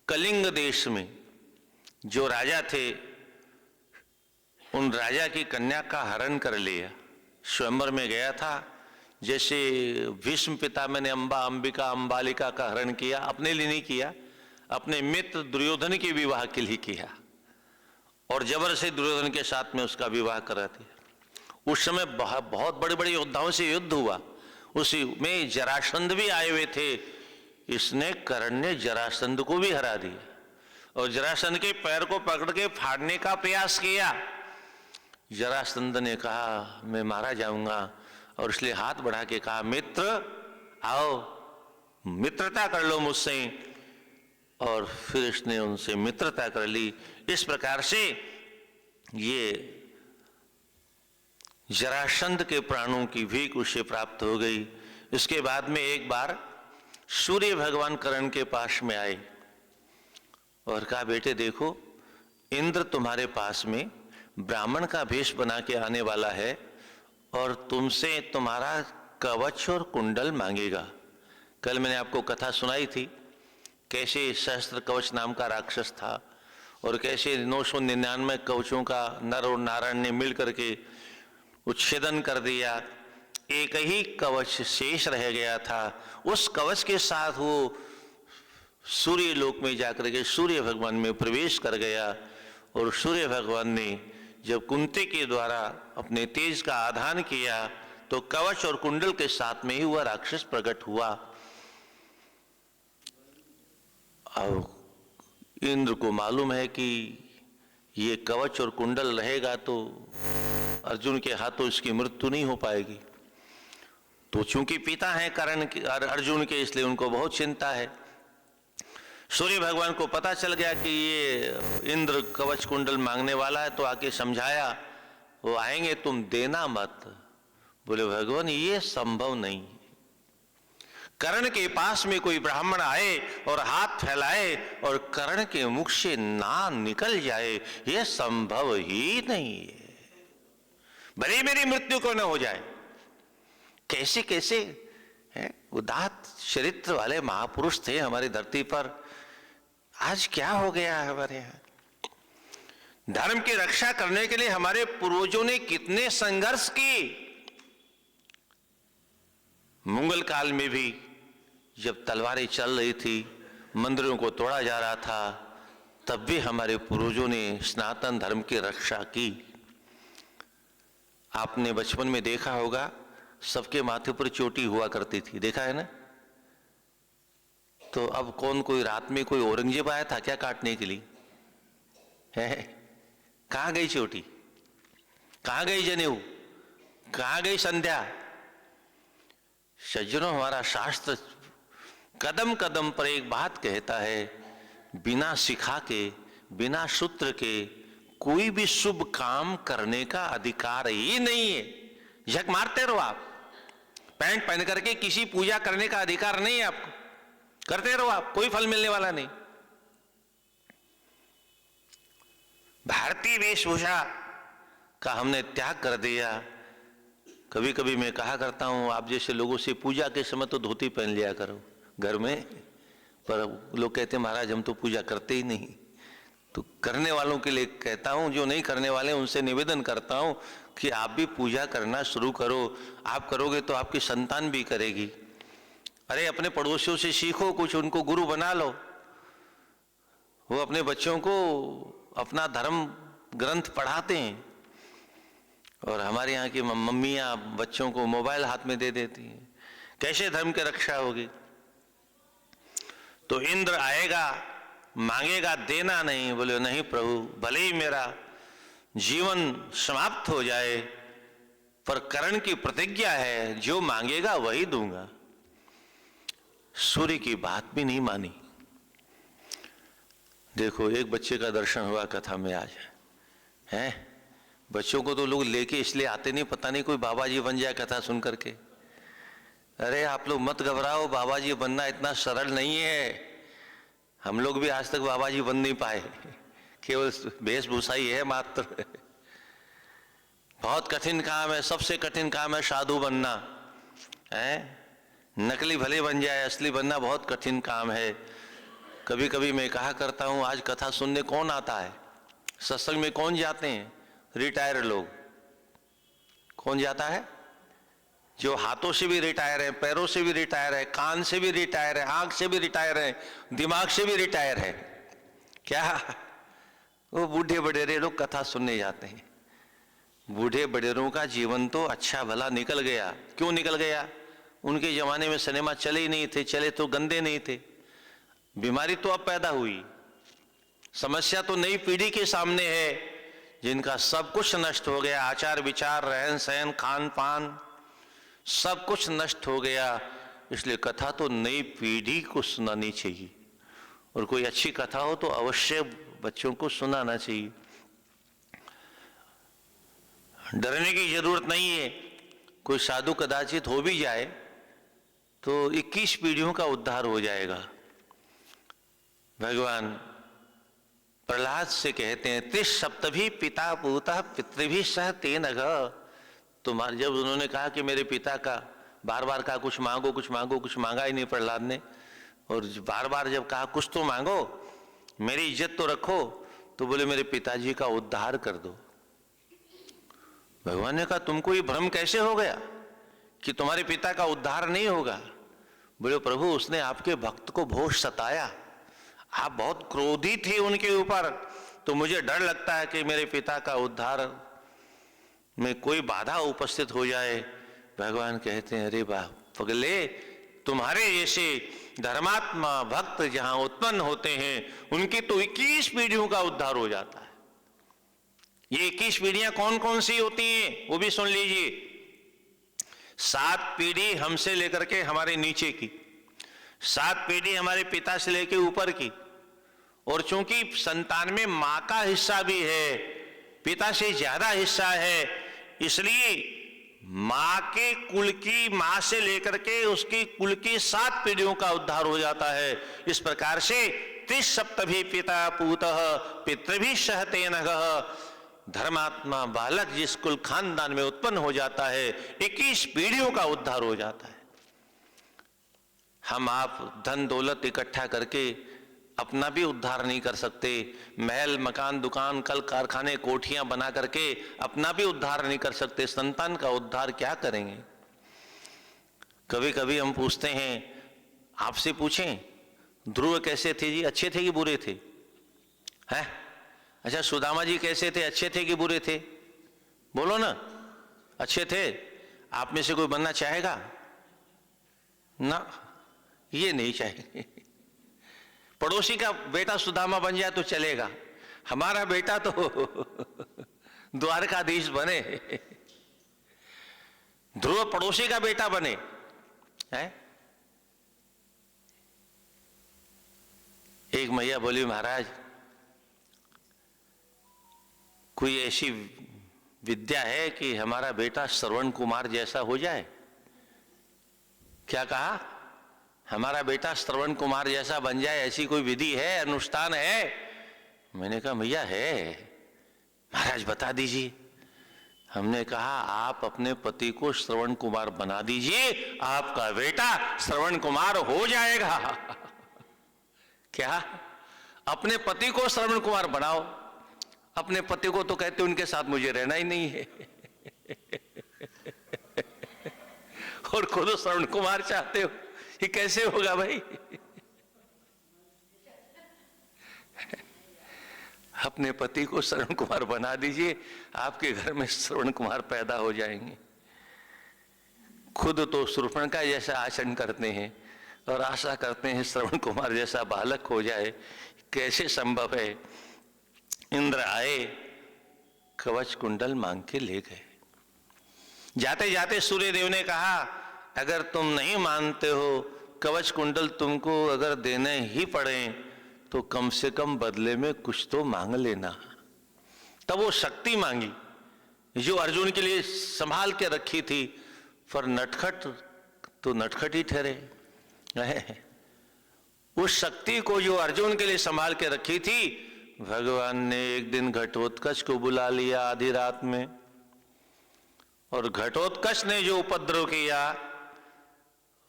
कलिंग देश में जो राजा थे उन राजा की कन्या का हरण कर लिया। स्वयंवर में गया था, जैसे भीष्म पितामह ने अंबा अंबिका अंबालिका का हरण किया, अपने लिए नहीं किया, अपने मित्र दुर्योधन के विवाह के लिए किया और जबर से दुर्योधन के साथ में उसका विवाह करा दिया। उस समय बहुत बड़े बड़े योद्धाओं से युद्ध हुआ, उसी में जरासंध भी आए हुए थे। इसने कर्ण ने जरासंध को भी हरा दिया और जरासंध के पैर को पकड़ के फाड़ने का प्रयास किया। जरासंध ने कहा मैं मारा जाऊंगा और इसलिए हाथ बढ़ा के कहा, मित्र आओ, मित्रता कर लो मुझसे। और फिर इसने उनसे मित्रता कर ली। इस प्रकार से ये जरासंध के प्राणों की भीख उसे प्राप्त हो गई। इसके बाद में एक बार सूर्य भगवान कर्ण के पास में आए और कहा, बेटे देखो, इंद्र तुम्हारे पास में ब्राह्मण का वेश बना के आने वाला है और तुमसे तुम्हारा कवच और कुंडल मांगेगा। कल मैंने आपको कथा सुनाई थी, कैसे सहस्त्र कवच नाम का राक्षस था और कैसे 999 कवचों का नर और नारायण ने मिल करके उच्छेदन कर दिया। एक ही कवच शेष रह गया था। उस कवच के साथ वो सूर्य लोक में जाकर के सूर्य भगवान में प्रवेश कर गया और सूर्य भगवान ने जब कुंती के द्वारा अपने तेज का आधान किया तो कवच और कुंडल के साथ में ही वह राक्षस प्रकट हुआ। अब इंद्र को मालूम है कि ये कवच और कुंडल रहेगा तो अर्जुन के हाथों इसकी मृत्यु नहीं हो पाएगी। तो चूंकि पिता है कर्ण के अर्जुन के, इसलिए उनको बहुत चिंता है। सूर्य भगवान को पता चल गया कि ये इंद्र कवच कुंडल मांगने वाला है, तो आके समझाया, वो आएंगे तुम देना मत। बोले भगवान ये संभव नहीं, कर्ण के पास में कोई ब्राह्मण आए और हाथ फैलाए और कर्ण के मुख से ना निकल जाए, यह संभव ही नहीं है। भले मेरी मृत्यु को न हो जाए। कैसे कैसे है उदात्त चरित्र वाले महापुरुष थे हमारी धरती पर, आज क्या हो गया है हमारे यहां। धर्म की रक्षा करने के लिए हमारे पूर्वजों ने कितने संघर्ष की। मुगल काल में भी जब तलवारें चल रही थी, मंदिरों को तोड़ा जा रहा था, तब भी हमारे पूर्वजों ने सनातन धर्म की रक्षा की। आपने बचपन में देखा होगा, सबके माथे पर चोटी हुआ करती थी, देखा है ना। तो अब कौन, कोई रात में कोई औरंगजेब आया था क्या काटने के लिए? है कहां गई चोटी, कहां गई जनेऊ, कहां गई संध्या? सज्जनों, हमारा शास्त्र कदम कदम पर एक बात कहता है, बिना सिखा के, बिना सूत्र के कोई भी शुभ काम करने का अधिकार ही नहीं है। झक मारते रहो आप, पैंट पहन करके किसी पूजा करने का अधिकार नहीं है आपको, करते रहो आप, कोई फल मिलने वाला नहीं। भारतीय वेशभूषा का हमने त्याग कर दिया। कभी कभी मैं कहा करता हूं, आप जैसे लोगों से पूजा के समय तो धोती पहन लिया करो, घर में, पर लोग कहते हैं महाराज हम तो पूजा करते ही नहीं। तो करने वालों के लिए कहता हूं, जो नहीं करने वाले उनसे निवेदन करता हूं कि आप भी पूजा करना शुरू करो। आप करोगे तो आपकी संतान भी करेगी। अरे अपने पड़ोसियों से सीखो, कुछ उनको गुरु बना लो। वो अपने बच्चों को अपना धर्म ग्रंथ पढ़ाते हैं, और हमारे यहाँ की मम्मियाँ बच्चों को मोबाइल हाथ में दे देती हैं। कैसे धर्म की रक्षा होगी? तो इंद्र आएगा, मांगेगा, देना नहीं। बोले नहीं प्रभु, भले ही मेरा जीवन समाप्त हो जाए, पर कर्ण की प्रतिज्ञा है, जो मांगेगा वही दूंगा। सूर्य की बात भी नहीं मानी। देखो, एक बच्चे का दर्शन हुआ कथा में आज है। बच्चों को तो लोग लेके इसलिए आते नहीं, पता नहीं कोई बाबा जी बन जाए कथा सुन करके। अरे आप लोग मत घबराओ, बाबा जी बनना इतना सरल नहीं है। हम लोग भी आज तक बाबा जी बन नहीं पाए, केवल वेशभूषा ही है मात्र। बहुत कठिन काम है, सबसे कठिन काम है साधु बनना है। नकली भले बन जाए, असली बनना बहुत कठिन काम है। कभी कभी मैं कहा करता हूं, आज कथा सुनने कौन आता है? सत्संग में कौन जाते हैं? रिटायर लोग। कौन जाता है? जो हाथों से भी रिटायर है, पैरों से भी रिटायर है, कान से भी रिटायर है, आंख से भी रिटायर है, दिमाग से भी रिटायर है। क्या वो बूढ़े बडेरे लोग कथा सुनने जाते हैं? बूढ़े बडेरों का जीवन तो अच्छा भला निकल गया। क्यों निकल गया? उनके जमाने में सिनेमा चले ही नहीं थे, चले तो गंदे नहीं थे। बीमारी तो अब पैदा हुई, समस्या तो नई पीढ़ी के सामने है, जिनका सब कुछ नष्ट हो गया। आचार विचार, रहन सहन, खान पान सब कुछ नष्ट हो गया। इसलिए कथा तो नई पीढ़ी को सुनानी चाहिए, और कोई अच्छी कथा हो तो अवश्य बच्चों को सुनाना चाहिए। डरने की जरूरत नहीं है। कोई साधु कदाचित हो भी जाए तो 21 पीढ़ियों का उद्धार हो जाएगा। भगवान प्रहलाद से कहते हैं, त्रिश सप्तभी पिता पूता पितृभि सह तेन अघ। तुम्हारे जब उन्होंने कहा कि मेरे पिता का बार बार कहा कुछ मांगो कुछ मांगो, कुछ मांगा ही नहीं प्रहलाद ने, और बार बार जब कहा कुछ तो मांगो, मेरी इज्जत तो रखो, तो बोले मेरे पिताजी का उद्धार कर दो। भगवान ने कहा तुमको ये भ्रम कैसे हो गया कि तुम्हारे पिता का उद्धार नहीं होगा? बोले प्रभु, उसने आपके भक्त को बहुत सताया, आप बहुत क्रोधी थे उनके ऊपर, तो मुझे डर लगता है कि मेरे पिता का उद्धार में कोई बाधा उपस्थित हो जाए। भगवान कहते हैं, अरे वाह पगले, तुम्हारे जैसे धर्मात्मा भक्त जहां उत्पन्न होते हैं उनकी तो 21 पीढ़ियों का उद्धार हो जाता है। ये 21 पीढ़ियां कौन कौन सी होती हैं वो भी सुन लीजिए। 7 पीढ़ी हमसे लेकर के हमारे नीचे की, 7 पीढ़ी हमारे पिता से लेकर ऊपर की, और चूंकि संतान में मां का हिस्सा भी है, पिता से ज्यादा हिस्सा है, इसलिए मां के कुल की, मां से लेकर के उसकी कुल की 7 पीढ़ियों का उद्धार हो जाता है। इस प्रकार से त्रिसप्तभी पिता पूतः पितृभि सहते नगः। धर्मात्मा बालक जिस कुल खानदान में उत्पन्न हो जाता है, 21 पीढ़ियों का उद्धार हो जाता है। हम आप धन दौलत इकट्ठा करके अपना भी उद्धार नहीं कर सकते। महल मकान दुकान कल कारखाने कोठियां बना करके अपना भी उद्धार नहीं कर सकते। संतान का उद्धार क्या करेंगे? कभी कभी हम पूछते हैं, आपसे पूछें ध्रुव कैसे थे जी, अच्छे थे कि बुरे थे? हैं? अच्छा, सुदामा जी कैसे थे, अच्छे थे कि बुरे थे? बोलो ना, अच्छे थे। आप में से कोई बनना चाहेगा? ना, ये नहीं चाहेंगे। पड़ोसी का बेटा सुदामा बन जाए तो चलेगा, हमारा बेटा तो द्वारकाधीश बने, ध्रुव पड़ोसी का बेटा बने है? एक मैया बोली, महाराज कोई ऐसी विद्या है कि हमारा बेटा श्रवण कुमार जैसा हो जाए? क्या कहा? हमारा बेटा श्रवण कुमार जैसा बन जाए, ऐसी कोई विधि है, अनुष्ठान है? मैंने कहा मैया है। महाराज बता दीजिए। हमने कहा आप अपने पति को श्रवण कुमार बना दीजिए, आपका बेटा श्रवण कुमार हो जाएगा। क्या? अपने पति को श्रवण कुमार बनाओ। अपने पति को तो कहते उनके साथ मुझे रहना ही नहीं है और खुद श्रवण कुमार चाहते हो, ये कैसे होगा भाई? अपने पति को श्रवण कुमार बना दीजिए, आपके घर में श्रवण कुमार पैदा हो जाएंगे। खुद तो शूर्पणखा जैसा आचरण करते हैं और आशा करते हैं श्रवण कुमार जैसा बालक हो जाए, कैसे संभव है? इंद्र आए, कवच कुंडल मांग के ले गए। जाते जाते सूर्यदेव ने कहा अगर तुम नहीं मानते हो, कवच कुंडल तुमको अगर देने ही पड़े तो कम से कम बदले में कुछ तो मांग लेना। तब वो शक्ति मांगी जो अर्जुन के लिए संभाल के रखी थी, पर नटखट तो नटखट ही ठहरे। उस शक्ति को जो अर्जुन के लिए संभाल के रखी थी, भगवान ने एक दिन घटोत्कच को बुला लिया आधी रात में, और घटोत्कच ने जो उपद्रव किया,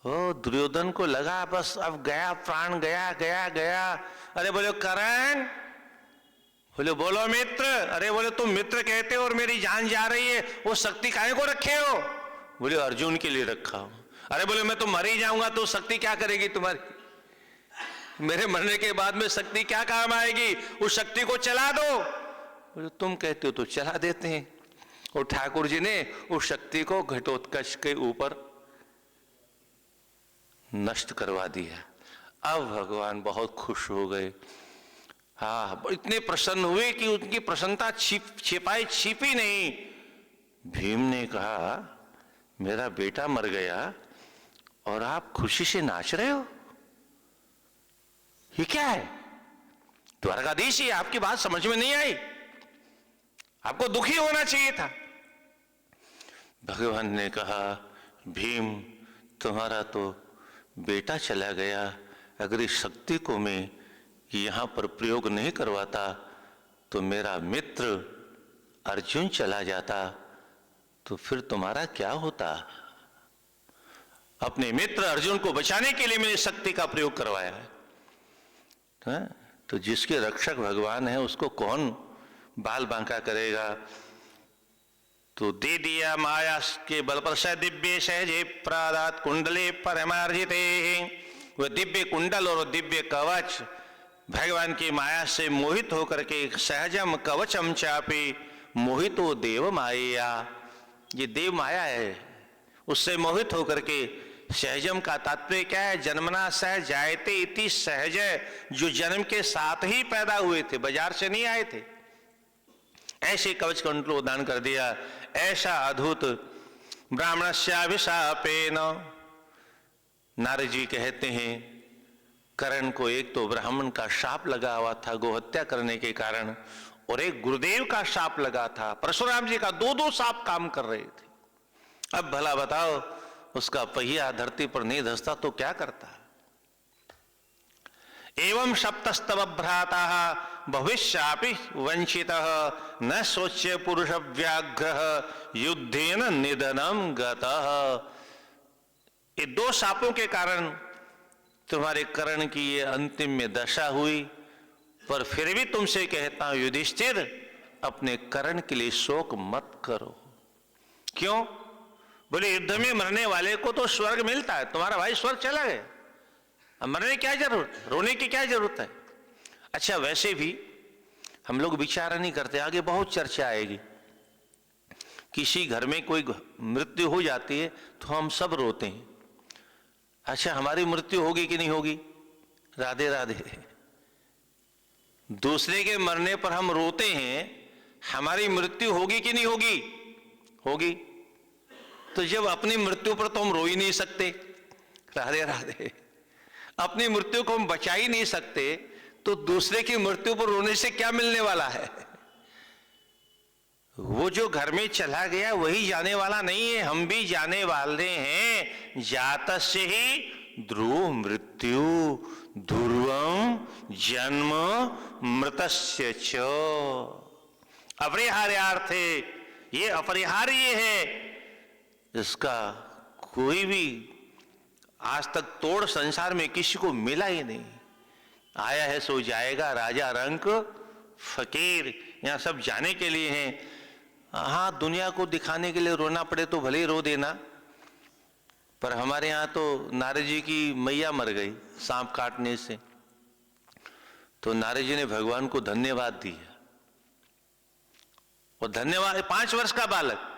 ओ दुर्योधन को लगा बस अब गया, प्राण गया गया गया। अरे बोले करण, बोले बोलो मित्र, अरे बोले तुम मित्र कहते हो और मेरी जान जा रही है, वो शक्ति काहे को रखे हो? बोले अर्जुन के लिए रखा हूं। अरे बोले मैं तो मर ही जाऊंगा तो शक्ति क्या करेगी तुम्हारी? मेरे मरने के बाद में शक्ति क्या काम आएगी? उस शक्ति को चला दो। बोले तुम कहते हो तो चला देते हैं। और ठाकुर जी ने उस शक्ति को घटोत्कच के ऊपर नष्ट करवा दिया। अब भगवान बहुत खुश हो गए। हाँ, इतने प्रसन्न हुए कि उनकी प्रसन्नता छिपी नहीं। भीम ने कहा मेरा बेटा मर गया और आप खुशी से नाच रहे हो, ये क्या है? द्वारकाधीश जी, आपकी बात समझ में नहीं आई, आपको दुखी होना चाहिए था। भगवान ने कहा भीम, तुम्हारा तो बेटा चला गया, अगर इस शक्ति को मैं यहां पर प्रयोग नहीं करवाता तो मेरा मित्र अर्जुन चला जाता, तो फिर तुम्हारा क्या होता? अपने मित्र अर्जुन को बचाने के लिए मैंने शक्ति का प्रयोग करवाया है। तो जिसके रक्षक भगवान है उसको कौन बाल बांका करेगा? तो दे दिया माया के बल पर स दिव्य सहजे प्रादात कुंडले परमार्जिते। वह दिव्य कुंडल और दिव्य कवच भगवान की माया से मोहित होकर के सहजम कवचम चापी मोहितो देव माया, ये देव माया है, उससे मोहित होकर के सहजम का तात्पर्य क्या है? जन्मना सह जायते इति सहज, जो जन्म के साथ ही पैदा हुए थे, बाजार से नहीं आए थे। ऐसे कवच कुंडल को दान कर दिया। ऐसा अद्भुत ब्राह्मणस्याभिशापेन, नारद जी कहते हैं कर्ण को एक तो ब्राह्मण का शाप लगा हुआ था गोहत्या करने के कारण, और एक गुरुदेव का शाप लगा था। परशुराम जी का दो शाप काम कर रहे थे। अब भला बताओ, उसका पहिया धरती पर नहीं धसता तो क्या करता? एवं सप्तस्तव भ्राता भविष्यापि वंचितः न सोच्य पुरुष व्याघ्र युद्धेन निधनम गतः। ये दो शापों के कारण तुम्हारे कर्ण की ये अंतिम में दशा हुई, पर फिर भी तुमसे कहता हूं युधिष्ठिर, अपने कर्ण के लिए शोक मत करो। क्यों? बोले युद्ध में मरने वाले को तो स्वर्ग मिलता है, तुम्हारा भाई स्वर्ग चला गया, अब मरने की क्या जरूरत, रोने की क्या जरूरत है? अच्छा, वैसे भी हम लोग विचार नहीं करते, आगे बहुत चर्चा आएगी। किसी घर में कोई मृत्यु हो जाती है तो हम सब रोते हैं। अच्छा, हमारी मृत्यु होगी कि नहीं होगी? राधे राधे। दूसरे के मरने पर हम रोते हैं, हमारी मृत्यु होगी कि नहीं होगी? होगी। तो जब अपनी मृत्यु पर तो हम रो ही नहीं सकते, राधे राधे, अपनी मृत्यु को हम बचा ही नहीं सकते, तो दूसरे की मृत्यु पर रोने से क्या मिलने वाला है? वो जो घर में चला गया वही जाने वाला नहीं है, हम भी जाने वाले हैं। जातस्य ही ध्रुव मृत्यु ध्रुवम जन्म मृतस्य च अपरिहार्यार्थे ये अपरिहार्य है, इसका कोई भी आज तक तोड़ संसार में किसी को मिला ही नहीं। आया है सो जाएगा, राजा रंक फकीर, यहाँ सब जाने के लिए हैं। हाँ, दुनिया को दिखाने के लिए रोना पड़े तो भले ही रो देना, पर हमारे यहाँ तो नारद जी की मैया मर गई सांप काटने से, तो नारद जी ने भगवान को धन्यवाद दिया। और धन्यवाद 5 वर्ष का बालक,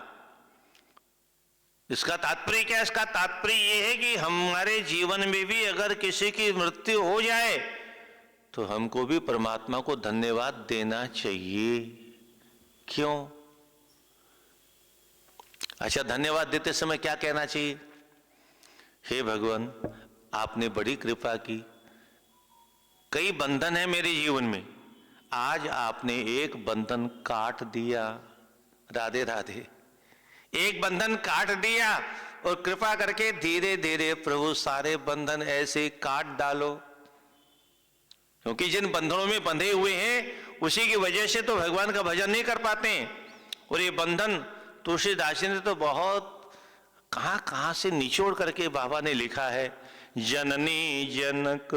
इसका तात्पर्य क्या है? इसका तात्पर्य यह है कि हमारे जीवन में भी अगर किसी की मृत्यु हो जाए तो हमको भी परमात्मा को धन्यवाद देना चाहिए। क्यों? अच्छा, धन्यवाद देते समय क्या कहना चाहिए? हे भगवान, आपने बड़ी कृपा की, कई बंधन है मेरे जीवन में, आज आपने एक बंधन काट दिया। राधे राधे। एक बंधन काट दिया और कृपा करके धीरे धीरे प्रभु सारे बंधन ऐसे काट डालो, क्योंकि जिन बंधनों में बंधे हुए हैं उसी की वजह से तो भगवान का भजन नहीं कर पाते हैं। और ये बंधन तुलसीदास जी ने तो बहुत कहां कहां से निचोड़ करके बाबा ने लिखा है। जननी जनक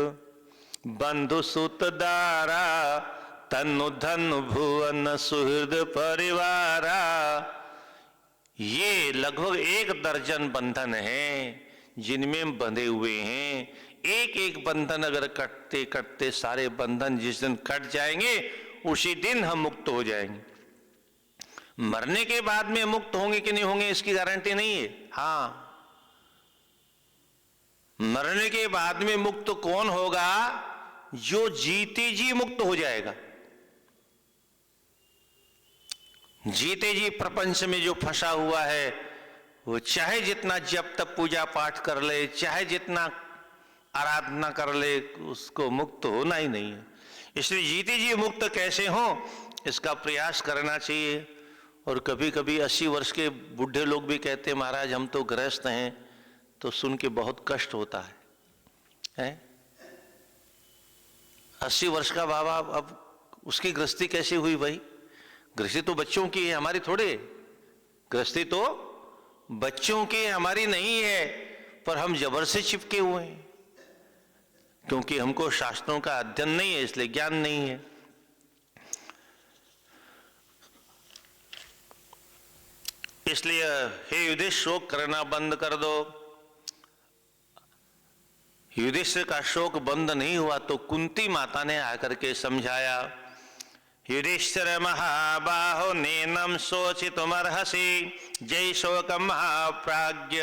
बंधु सुत दारा, तनु धन भुवन सुहृद परिवारा। ये लगभग 1 दर्जन बंधन हैं जिनमें बंधे हुए हैं। एक एक बंधन अगर कटते कटते सारे बंधन जिस दिन कट जाएंगे उसी दिन हम मुक्त हो जाएंगे। मरने के बाद में मुक्त होंगे कि नहीं होंगे इसकी गारंटी नहीं है। हाँ, मरने के बाद में मुक्त कौन होगा? जो जीते जी मुक्त हो जाएगा। जीते जी प्रपंच में जो फंसा हुआ है वो चाहे जितना जब तक पूजा पाठ कर ले, चाहे जितना आराधना कर ले, उसको मुक्त होना ही नहीं है। इसलिए जीते जी मुक्त कैसे हो इसका प्रयास करना चाहिए। और कभी कभी 80 वर्ष के बूढ़े लोग भी कहते हैं महाराज हम तो गृहस्थ हैं, तो सुन के बहुत कष्ट होता है? 80 वर्ष का बाबा, अब उसकी गृहस्थी कैसे हुई भाई? गृहस्थी तो बच्चों की है, हमारी थोड़े। गृहस्थी तो बच्चों की, हमारी नहीं है। पर हम जबर से चिपके हुए हैं, क्योंकि हमको शास्त्रों का अध्ययन नहीं है, इसलिए ज्ञान नहीं है। इसलिए हे युधिष्ठिर, शोक करना बंद कर दो। युधिष्ठिर का शोक बंद नहीं हुआ तो कुंती माता ने आकर के समझाया। युधिष्ठिर महाबाहो नैनम शोचितुमर्हसि, जय शोक महाप्राज्ञ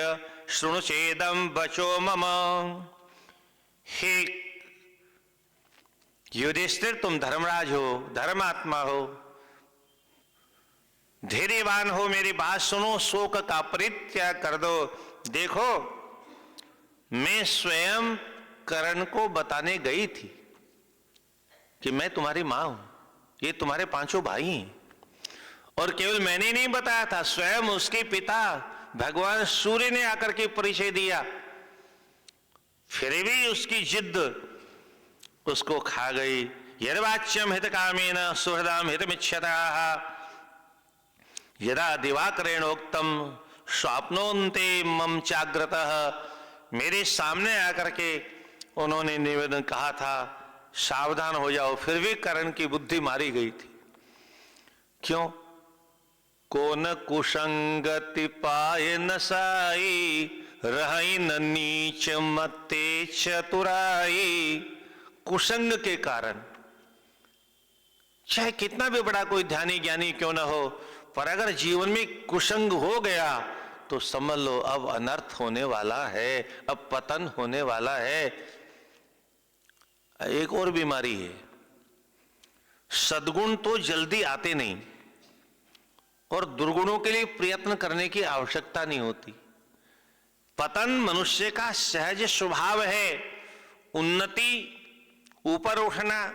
शृणुचेदम बचो मम। हे युधिष्ठिर, तुम धर्मराज हो, धर्मात्मा हो, धैर्यवान हो, मेरी बात सुनो, शोक का परित्याग कर दो। देखो, मैं स्वयं कर्ण को बताने गई थी कि मैं तुम्हारी मां हूं, ये तुम्हारे 5 भाई हैं। और केवल मैंने नहीं बताया था, स्वयं उसके पिता भगवान सूर्य ने आकर के परिचय दिया। फिर भी उसकी जिद उसको खा गई। यर्वाच्यम हित कामेन सुहृदाम हितमिच्छताः, यदा दिवाकरेणोक्तम स्वाप्नोन्ते मम चाग्रतः। मेरे सामने आकर के उन्होंने निवेदन कहा था सावधान हो जाओ, फिर भी कर्ण की बुद्धि मारी गई थी। क्यों? को न कुसंगति पाए न साई, रही न नीच मत्ते चतुराई। कुसंग के कारण, चाहे कितना भी बड़ा कोई ध्यानी ज्ञानी क्यों ना हो, पर अगर जीवन में कुसंग हो गया तो समझ लो अब अनर्थ होने वाला है, अब पतन होने वाला है। एक और बीमारी है, सद्गुण तो जल्दी आते नहीं और दुर्गुणों के लिए प्रयत्न करने की आवश्यकता नहीं होती। पतन मनुष्य का सहज स्वभाव है, उन्नति, ऊपर उठना,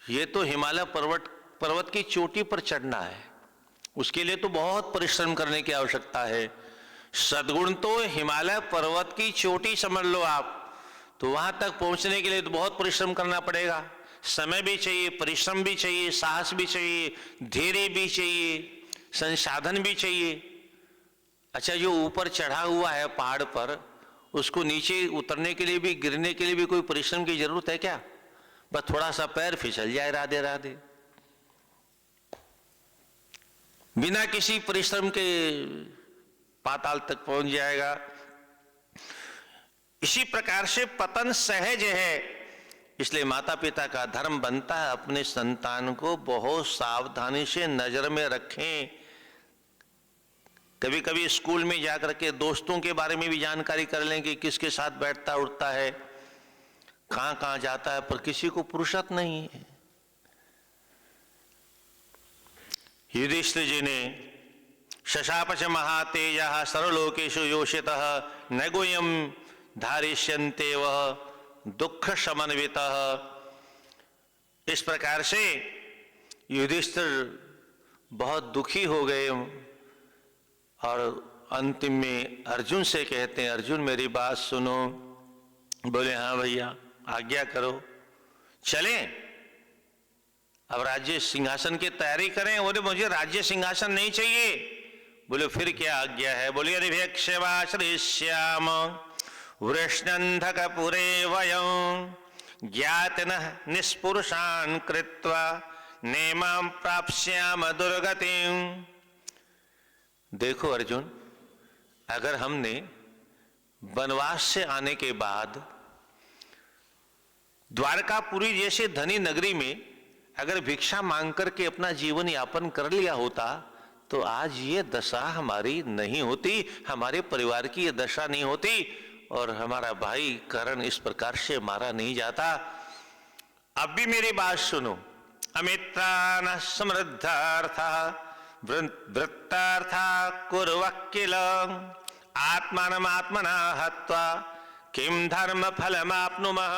ये तो हिमालय पर्वत की चोटी पर चढ़ना है, उसके लिए तो बहुत परिश्रम करने की आवश्यकता है। सद्गुण तो हिमालय पर्वत की चोटी समझ लो आप, तो वहां तक पहुंचने के लिए तो बहुत परिश्रम करना पड़ेगा। समय भी चाहिए, परिश्रम भी चाहिए, साहस भी चाहिए, धैर्य भी चाहिए, संसाधन भी चाहिए। अच्छा, जो ऊपर चढ़ा हुआ है पहाड़ पर, उसको नीचे उतरने के लिए भी, गिरने के लिए भी कोई परिश्रम की जरूरत है क्या? बस थोड़ा सा पैर फिसल जाए, राधे राधे, बिना किसी परिश्रम के पाताल तक पहुंच जाएगा। इसी प्रकार से पतन सहज है, इसलिए माता पिता का धर्म बनता है अपने संतान को बहुत सावधानी से नजर में रखें। कभी कभी स्कूल में जाकर के दोस्तों के बारे में भी जानकारी कर लें कि किसके साथ बैठता उठता है, कहां कहां जाता है, पर किसी को फुर्सत नहीं है। युधिष्ठिर जी ने शशापच महातेजः सर्वलोकेषु योषितः न गोयम धारिष्यन्ते वह दुख समन्वितः, इस प्रकार से युधिष्ठिर बहुत दुखी हो गए और अंतिम में अर्जुन से कहते हैं, अर्जुन मेरी बात सुनो। बोले हाँ भैया, आज्ञा करो, चलें अब राज्य सिंहासन की तैयारी करें। बोले मुझे राज्य सिंहासन नहीं चाहिए। बोले फिर क्या आज्ञा है? बोले अभिक्षवाश्रयिष्याम वृष्णन्धकपुरे वयं ज्ञातिनः निष्पुरुषान् कृत्वा नेमां प्राप्स्याम दुर्गतिम्। देखो अर्जुन, अगर हमने वनवास से आने के बाद द्वारकापुरी जैसे धनी नगरी में अगर भिक्षा मांग करके अपना जीवन यापन कर लिया होता तो आज ये दशा हमारी नहीं होती, हमारे परिवार की ये दशा नहीं होती और हमारा भाई कर्ण इस प्रकार से मारा नहीं जाता। अब भी मेरी बात सुनो। अमित्रान समृद्धार्था वृत्तार्था कुर्वः किल आत्मानम् आत्मना हत्वा किम धर्म फलमाप्नुमः।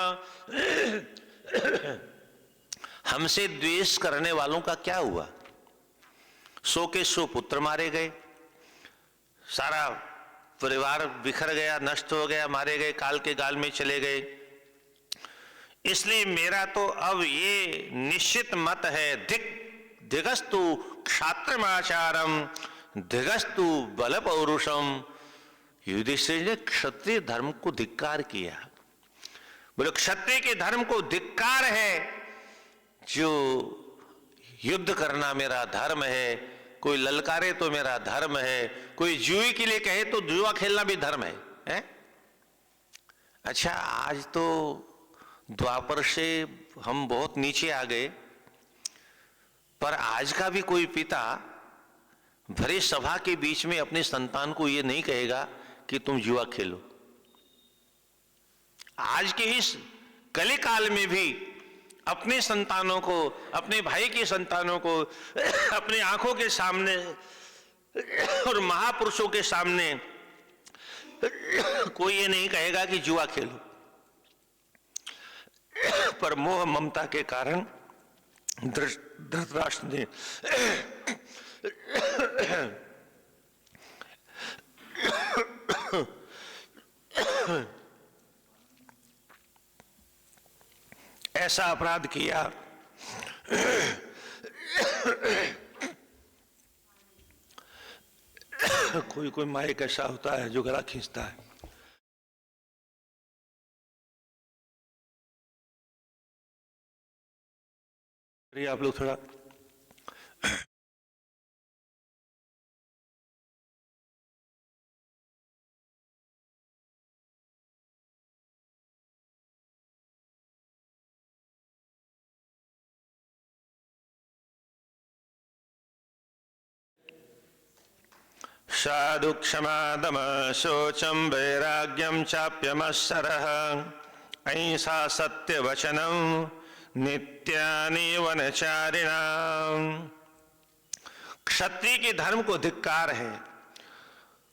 हमसे द्वेष करने वालों का क्या हुआ? 100 के 100 पुत्र मारे गए, सारा परिवार बिखर गया, नष्ट हो गया, मारे गए, काल के गाल में चले गए। इसलिए मेरा तो अब ये निश्चित मत है, धिगस्तु क्षात्रमाचारम धिगस्तु बल पौरुषम। युधिष्ठिर ने क्षत्रिय धर्म को धिक्कार किया। बोले क्षत्रिय के धर्म को धिक्कार है, जो युद्ध करना मेरा धर्म है, कोई ललकारे तो मेरा धर्म है, कोई जुए के लिए कहे तो जुआ खेलना भी धर्म है? अच्छा, आज तो द्वापर से हम बहुत नीचे आ गए, पर आज का भी कोई पिता भरी सभा के बीच में अपने संतान को यह नहीं कहेगा कि तुम जुआ खेलो। आज के इस कलिकाल में भी अपने संतानों को, अपने भाई के संतानों को अपने आंखों के सामने और महापुरुषों के सामने कोई ये नहीं कहेगा कि जुआ खेलो, पर मोह ममता के कारण धृतराष्ट्र ने ऐसा अपराध किया। कोई कोई माइक ऐसा होता है जो गला खींचता है। आप लोग थोड़ा साधु क्षमा दम शोचम वैराग्यम चाप्यमत्सरः अहिंसा सत्य वचनम नित्यानि वनचारिणाम। क्षत्रिय के धर्म को धिक्कार है,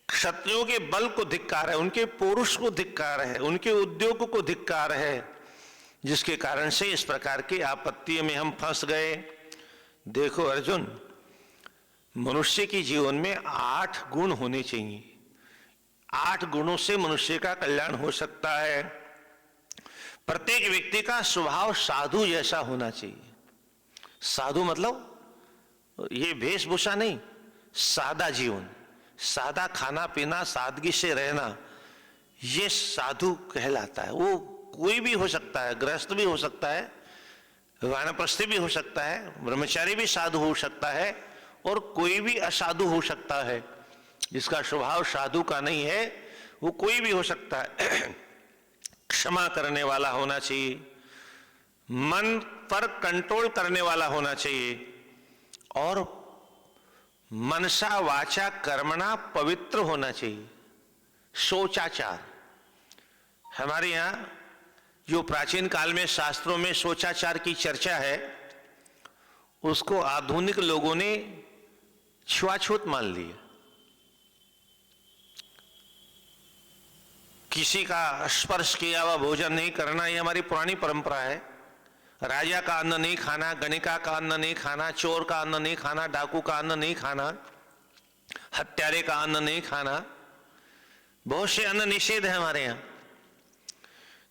क्षत्रियों के बल को धिक्कार है, उनके पौरुष को धिक्कार है, उनके उद्योग को धिक्कार है, जिसके कारण से इस प्रकार की आपत्तियों में हम फंस गए। देखो अर्जुन, मनुष्य के जीवन में 8 गुण होने चाहिए। 8 गुणों से मनुष्य का कल्याण हो सकता है। प्रत्येक व्यक्ति का स्वभाव साधु जैसा होना चाहिए। साधु मतलब ये वेशभूषा नहीं, सादा जीवन, सादा खाना पीना, सादगी से रहना, ये साधु कहलाता है। वो कोई भी हो सकता है, गृहस्थ भी हो सकता है, वानप्रस्थी भी हो सकता है, ब्रह्मचारी भी साधु हो सकता है, और कोई भी असाधु हो सकता है। जिसका स्वभाव साधु का नहीं है वो कोई भी हो सकता है। क्षमा करने वाला होना चाहिए, मन पर कंट्रोल करने वाला होना चाहिए, और मनसा वाचा कर्मणा पवित्र होना चाहिए। सोचाचार, हमारे यहां जो प्राचीन काल में शास्त्रों में सोचाचार की चर्चा है, उसको आधुनिक लोगों ने छुआछूत मान लिया। किसी का स्पर्श किया हुआ भोजन नहीं करना, ये हमारी पुरानी परंपरा है। राजा का अन्न नहीं खाना, गणिका का अन्न नहीं खाना, चोर का अन्न नहीं खाना, डाकू का अन्न नहीं खाना, हत्यारे का अन्न नहीं खाना, बहुत से अन्न निषेध है हमारे यहाँ।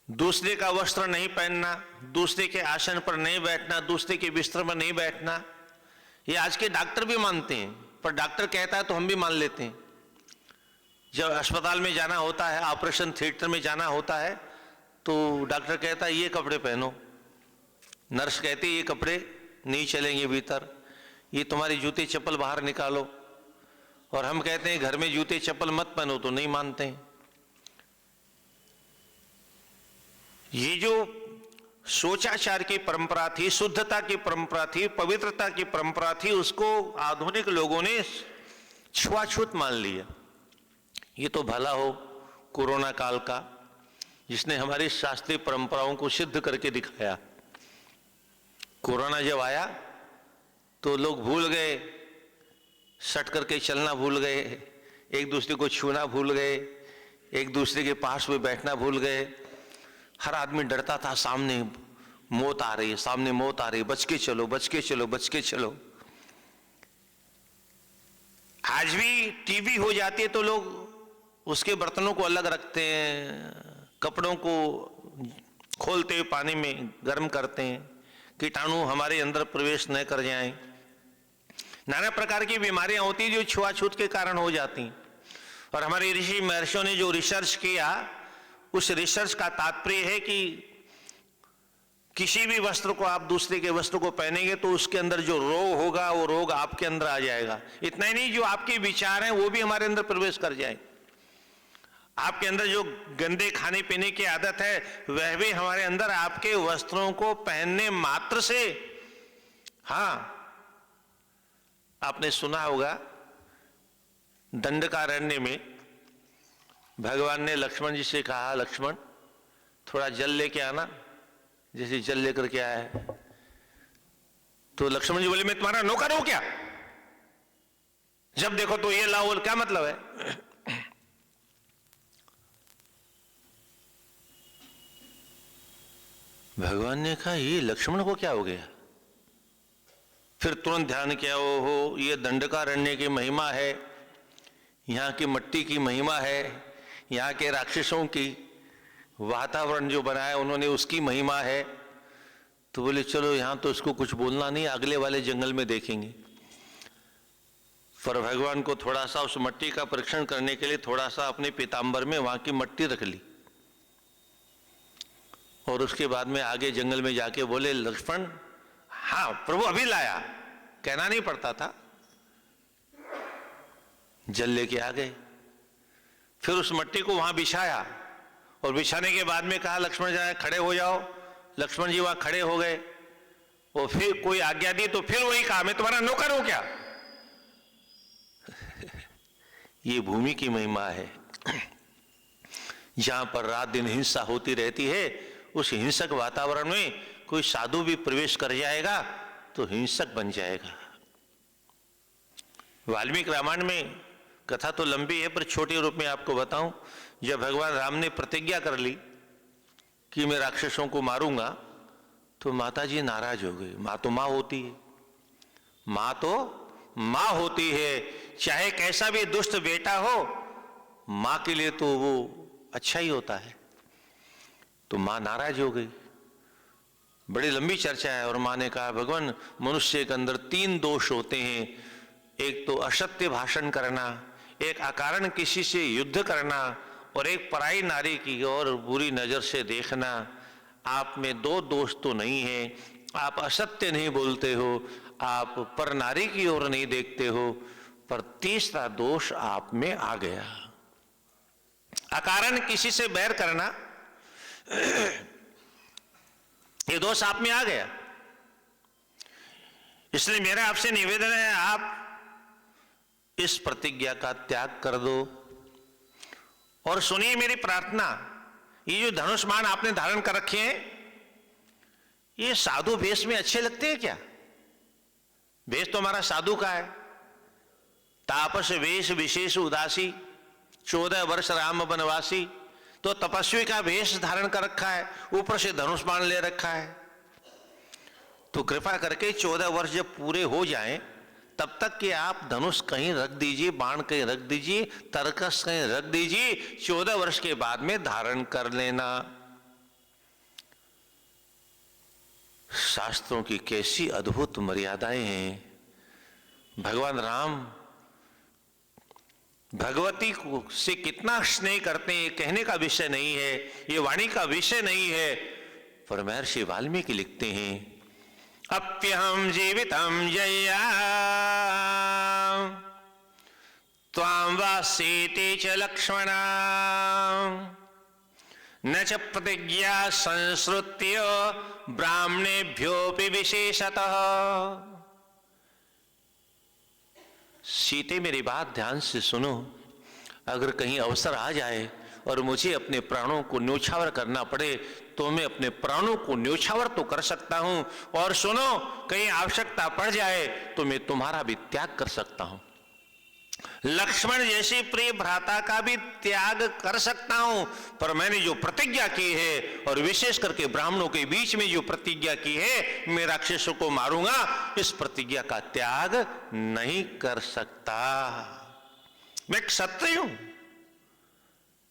दूसरे का वस्त्र नहीं पहनना, दूसरे के आसन पर नहीं बैठना, दूसरे के बिस्तर पर नहीं बैठना, ये आज के डॉक्टर भी मानते हैं। पर डॉक्टर कहता है तो हम भी मान लेते हैं। जब अस्पताल में जाना होता है, ऑपरेशन थिएटर में जाना होता है, तो डॉक्टर कहता है ये कपड़े पहनो, नर्स कहती है ये कपड़े नहीं चलेंगे भीतर, ये तुम्हारी जूते चप्पल बाहर निकालो, और हम कहते हैं घर में जूते चप्पल मत पहनो, तो नहीं मानते हैं। ये जो सोचाचार की परंपरा थी, शुद्धता की परंपरा थी, पवित्रता की परंपरा थी, उसको आधुनिक लोगों ने छुआछूत मान लिया। ये तो भला हो कोरोना काल का, जिसने हमारी शास्त्रीय परंपराओं को सिद्ध करके दिखाया। कोरोना जब आया तो लोग भूल गए, सट करके चलना भूल गए, एक दूसरे को छूना भूल गए, एक दूसरे के पास में बैठना भूल गए। हर आदमी डरता था, सामने मौत आ रही है, सामने मौत आ रही है, बच के चलो, बच के चलो, बच के चलो। आज भी टीबी हो जाती है तो लोग उसके बर्तनों को अलग रखते हैं, कपड़ों को खोलते हुए पानी में गर्म करते हैं, कीटाणु हमारे अंदर प्रवेश न कर जाएं। नाना प्रकार की बीमारियां होती जो छुआछूत के कारण हो जाती। और हमारे ऋषि महर्षियों ने जो रिसर्च किया, उस रिसर्च का तात्पर्य है कि किसी भी वस्त्र को आप दूसरे के वस्त्र को पहनेंगे तो उसके अंदर जो रोग होगा वो रोग आपके अंदर आ जाएगा। इतना ही नहीं, जो आपके विचार हैं वो भी हमारे अंदर प्रवेश कर जाए। आपके अंदर जो गंदे खाने पीने की आदत है वह भी हमारे अंदर आपके वस्त्रों को पहनने मात्र से। हाँ, आपने सुना होगा दंडकारण्य में भगवान ने लक्ष्मण जी से कहा, लक्ष्मण थोड़ा जल लेके आना। जैसे जल लेकर के आया है तो लक्ष्मण जी बोले, मैं तुम्हारा नौकर हूं क्या? जब देखो तो ये लाओ, क्या मतलब है? भगवान ने कहा ये लक्ष्मण को क्या हो गया? फिर तुरंत ध्यान किया, हो ये दंडकारण्य की महिमा है, यहाँ की मिट्टी की महिमा है, यहाँ के राक्षसों की वातावरण जो बनाया उन्होंने उसकी महिमा है। तो बोले चलो यहाँ तो इसको कुछ बोलना नहीं, अगले वाले जंगल में देखेंगे। पर भगवान को थोड़ा सा उस मिट्टी का परीक्षण करने के लिए थोड़ा सा अपने पीताम्बर में वहां की मिट्टी रख ली, और उसके बाद में आगे जंगल में जाके बोले, लक्ष्मण हाँ प्रभु अभी लाया, कहना नहीं पड़ता था, जल लेके आ गए। फिर उस मिट्टी को वहां बिछाया, और बिछाने के बाद में कहा लक्ष्मण जी खड़े हो जाओ। लक्ष्मण जी वहां खड़े हो गए, और फिर कोई आज्ञा दी तो फिर वही कहा, मैं तुम्हारा नौकर हूं क्या? ये भूमि की महिमा है। जहां पर रात दिन हिंसा होती रहती है, उस हिंसक वातावरण में कोई साधु भी प्रवेश कर जाएगा तो हिंसक बन जाएगा। वाल्मीकि रामायण में कथा तो लंबी है, पर छोटे रूप में आपको बताऊं। जब भगवान राम ने प्रतिज्ञा कर ली कि मैं राक्षसों को मारूंगा, तो माता जी नाराज हो गई। माँ तो माँ होती है, माँ तो माँ होती है, चाहे कैसा भी दुष्ट बेटा हो, माँ के लिए तो वो अच्छा ही होता है। तो माँ नाराज हो गई। बड़ी लंबी चर्चा है, और माँ ने कहा भगवान मनुष्य के अंदर 3 दोष होते हैं, एक तो असत्य भाषण करना, एक अकारण किसी से युद्ध करना, और एक पराई नारी की ओर बुरी नजर से देखना। आप में दो दोष तो नहीं है, आप असत्य नहीं बोलते हो, आप पर नारी की ओर नहीं देखते हो, पर तीसरा दोष आप में आ गया, अकारण किसी से बैर करना, ये दोष आप में आ गया। इसलिए मेरा आपसे निवेदन है, आप इस प्रतिज्ञा का त्याग कर दो। और सुनिए मेरी प्रार्थना, ये जो धनुष बाण आपने धारण कर रखे हैं, ये साधु वेश में अच्छे लगते हैं क्या? वेश तो हमारा साधु का है, तापस वेश विशेष उदासी, 14 वर्ष राम वनवासी। तो तपस्वी का वेश धारण कर रखा है, ऊपर से धनुष बाण ले रखा है। तो कृपा करके 14 वर्ष जब पूरे हो जाएं, तब तक कि आप धनुष कहीं रख दीजिए, बाण कहीं रख दीजिए, तरकस कहीं रख दीजिए, 14 वर्ष के बाद में धारण कर लेना। शास्त्रों की कैसी अद्भुत मर्यादाएं हैं। भगवान राम भगवती को से कितना स्नेह करते हैं, ये कहने का विषय नहीं है, ये वाणी का विषय नहीं है, पर महर्षि वाल्मीकि लिखते हैं, अप्यहम जीवितम जया त्वां वासेति च लक्ष्मणा न च प्रतिज्ञा संसृत्य ब्राह्मणेभ्योऽपि विशेषतः। सीते मेरी बात ध्यान से सुनो, अगर कहीं अवसर आ जाए और मुझे अपने प्राणों को न्योछावर करना पड़े तो मैं अपने प्राणों को न्योछावर तो कर सकता हूं, और सुनो, कहीं आवश्यकता पड़ जाए तो मैं तुम्हारा भी त्याग कर सकता हूं। लक्ष्मण जैसे प्रिय भ्राता का भी त्याग कर सकता हूं, पर मैंने जो प्रतिज्ञा की है, और विशेष करके ब्राह्मणों के बीच में जो प्रतिज्ञा की है, मैं राक्षसों को मारूंगा, इस प्रतिज्ञा का त्याग नहीं कर सकता। मैं क्षत्रिय हूं।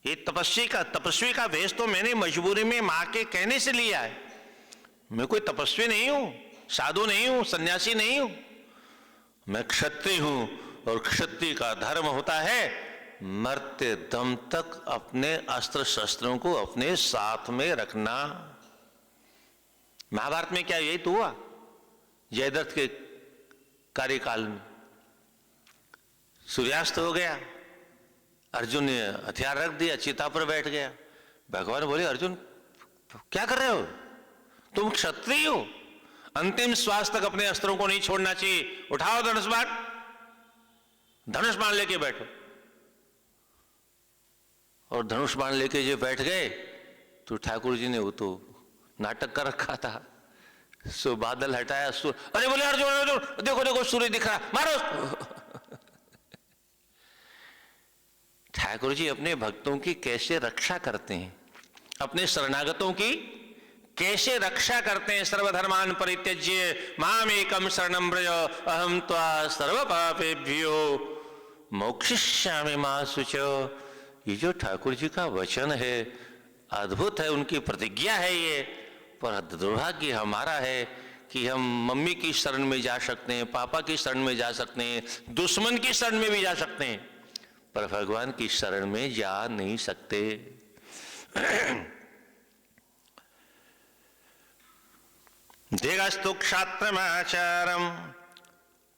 ये तपस्वी का वेश तो मैंने मजबूरी में मां के कहने से लिया है। मैं कोई तपस्वी नहीं हूं, साधु नहीं हूं, सन्यासी नहीं हूं, मैं क्षत्रिय हूं। और क्षत्रिय का धर्म होता है मरते दम तक अपने अस्त्र शस्त्रों को अपने साथ में रखना। महाभारत में क्या यही तो हुआ? जयद्रथ के कार्यकाल में सूर्यास्त हो गया, अर्जुन ने हथियार रख दिया, चिता पर बैठ गया। भगवान बोले, अर्जुन क्या कर रहे हो? तुम क्षत्रिय हो, अंतिम श्वास तक अपने अस्त्रों को नहीं छोड़ना चाहिए। उठाओ धनुष बाण, धनुष बाण लेके बैठो। और धनुष बाण लेके जो बैठ गए तो ठाकुर जी ने वो तो नाटक कर रखा था। सो बादल हटाया, अरे बोले अर्जुन अर्जुन देखो देखो सूर्य दिख रहा, मारो। ठाकुर जी अपने भक्तों की कैसे रक्षा करते हैं, अपने शरणागतों की कैसे रक्षा करते हैं। सर्वधर्मान परित्यज्य मामेकम शरणं व्रज अहम त्वा सर्व पापेभ्यो मोक्षयिष्यामि मा शुचो। ये जो ठाकुर जी का वचन है अद्भुत है, उनकी प्रतिज्ञा है ये। पर दुर्भाग्य हमारा है कि हम मम्मी की शरण में जा सकते हैं, पापा की शरण में जा सकते हैं, दुश्मन की शरण में भी जा सकते हैं, पर भगवान की शरण में जा नहीं सकते। देगस्तु क्षात्रमाचारम,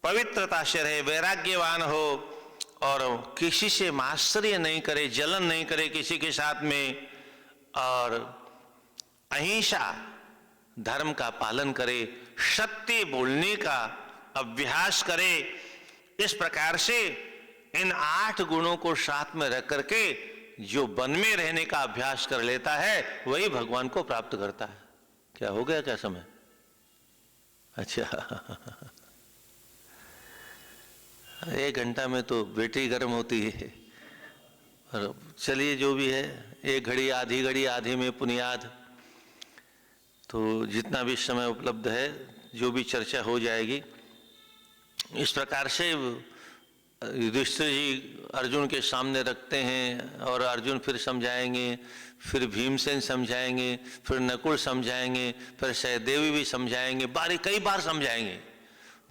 पवित्रता से रहे, वैराग्यवान हो, और किसी से मात्सर्य नहीं करे, जलन नहीं करे किसी के साथ में, और अहिंसा धर्म का पालन करे, सत्य बोलने का अभ्यास करे। इस प्रकार से इन 8 गुणों को साथ में रख करके जो वन में रहने का अभ्यास कर लेता है वही भगवान को प्राप्त करता है। क्या हो गया क्या समय? अच्छा, 1 घंटा में तो बैटरी गर्म होती है। और चलिए जो भी है, 1 घड़ी आधी घड़ी आधी में पुनियाद, तो जितना भी समय उपलब्ध है जो भी चर्चा हो जाएगी। इस प्रकार से युधिष्ठिर जी अर्जुन के सामने रखते हैं, और अर्जुन फिर समझाएंगे, फिर भीमसेन समझाएंगे, फिर नकुल समझाएंगे, फिर सहदेवी भी समझाएंगे, कई बार समझाएंगे।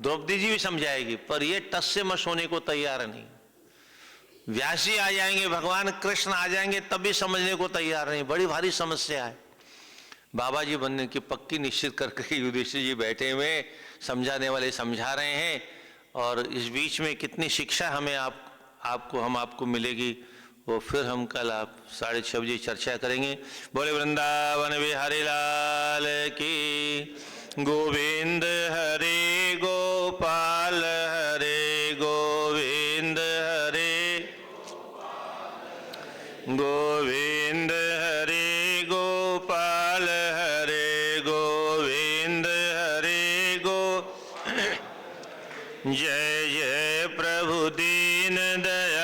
द्रौपदी जी भी समझाएगी, पर ये टस से मस होने को तैयार नहीं। व्यास जी आ जाएंगे, भगवान कृष्ण आ जाएंगे, तब भी समझने को तैयार नहीं, बड़ी भारी समस्या है। बाबा जी बनने की पक्की निश्चित करके युधिष्ठिर जी बैठे हुए, समझाने वाले समझा रहे हैं। और इस बीच में कितनी शिक्षा हमें आपको मिलेगी, वो फिर हम कल 6:30 बजे चर्चा करेंगे। बोले वृंदावन बिहारी लाल की, गोविंद हरे गोपाल हरे गोविंद हरे गोविंद हरे गोपाल हरे गोविंद हरे गो। जय जय प्रभु दीन दया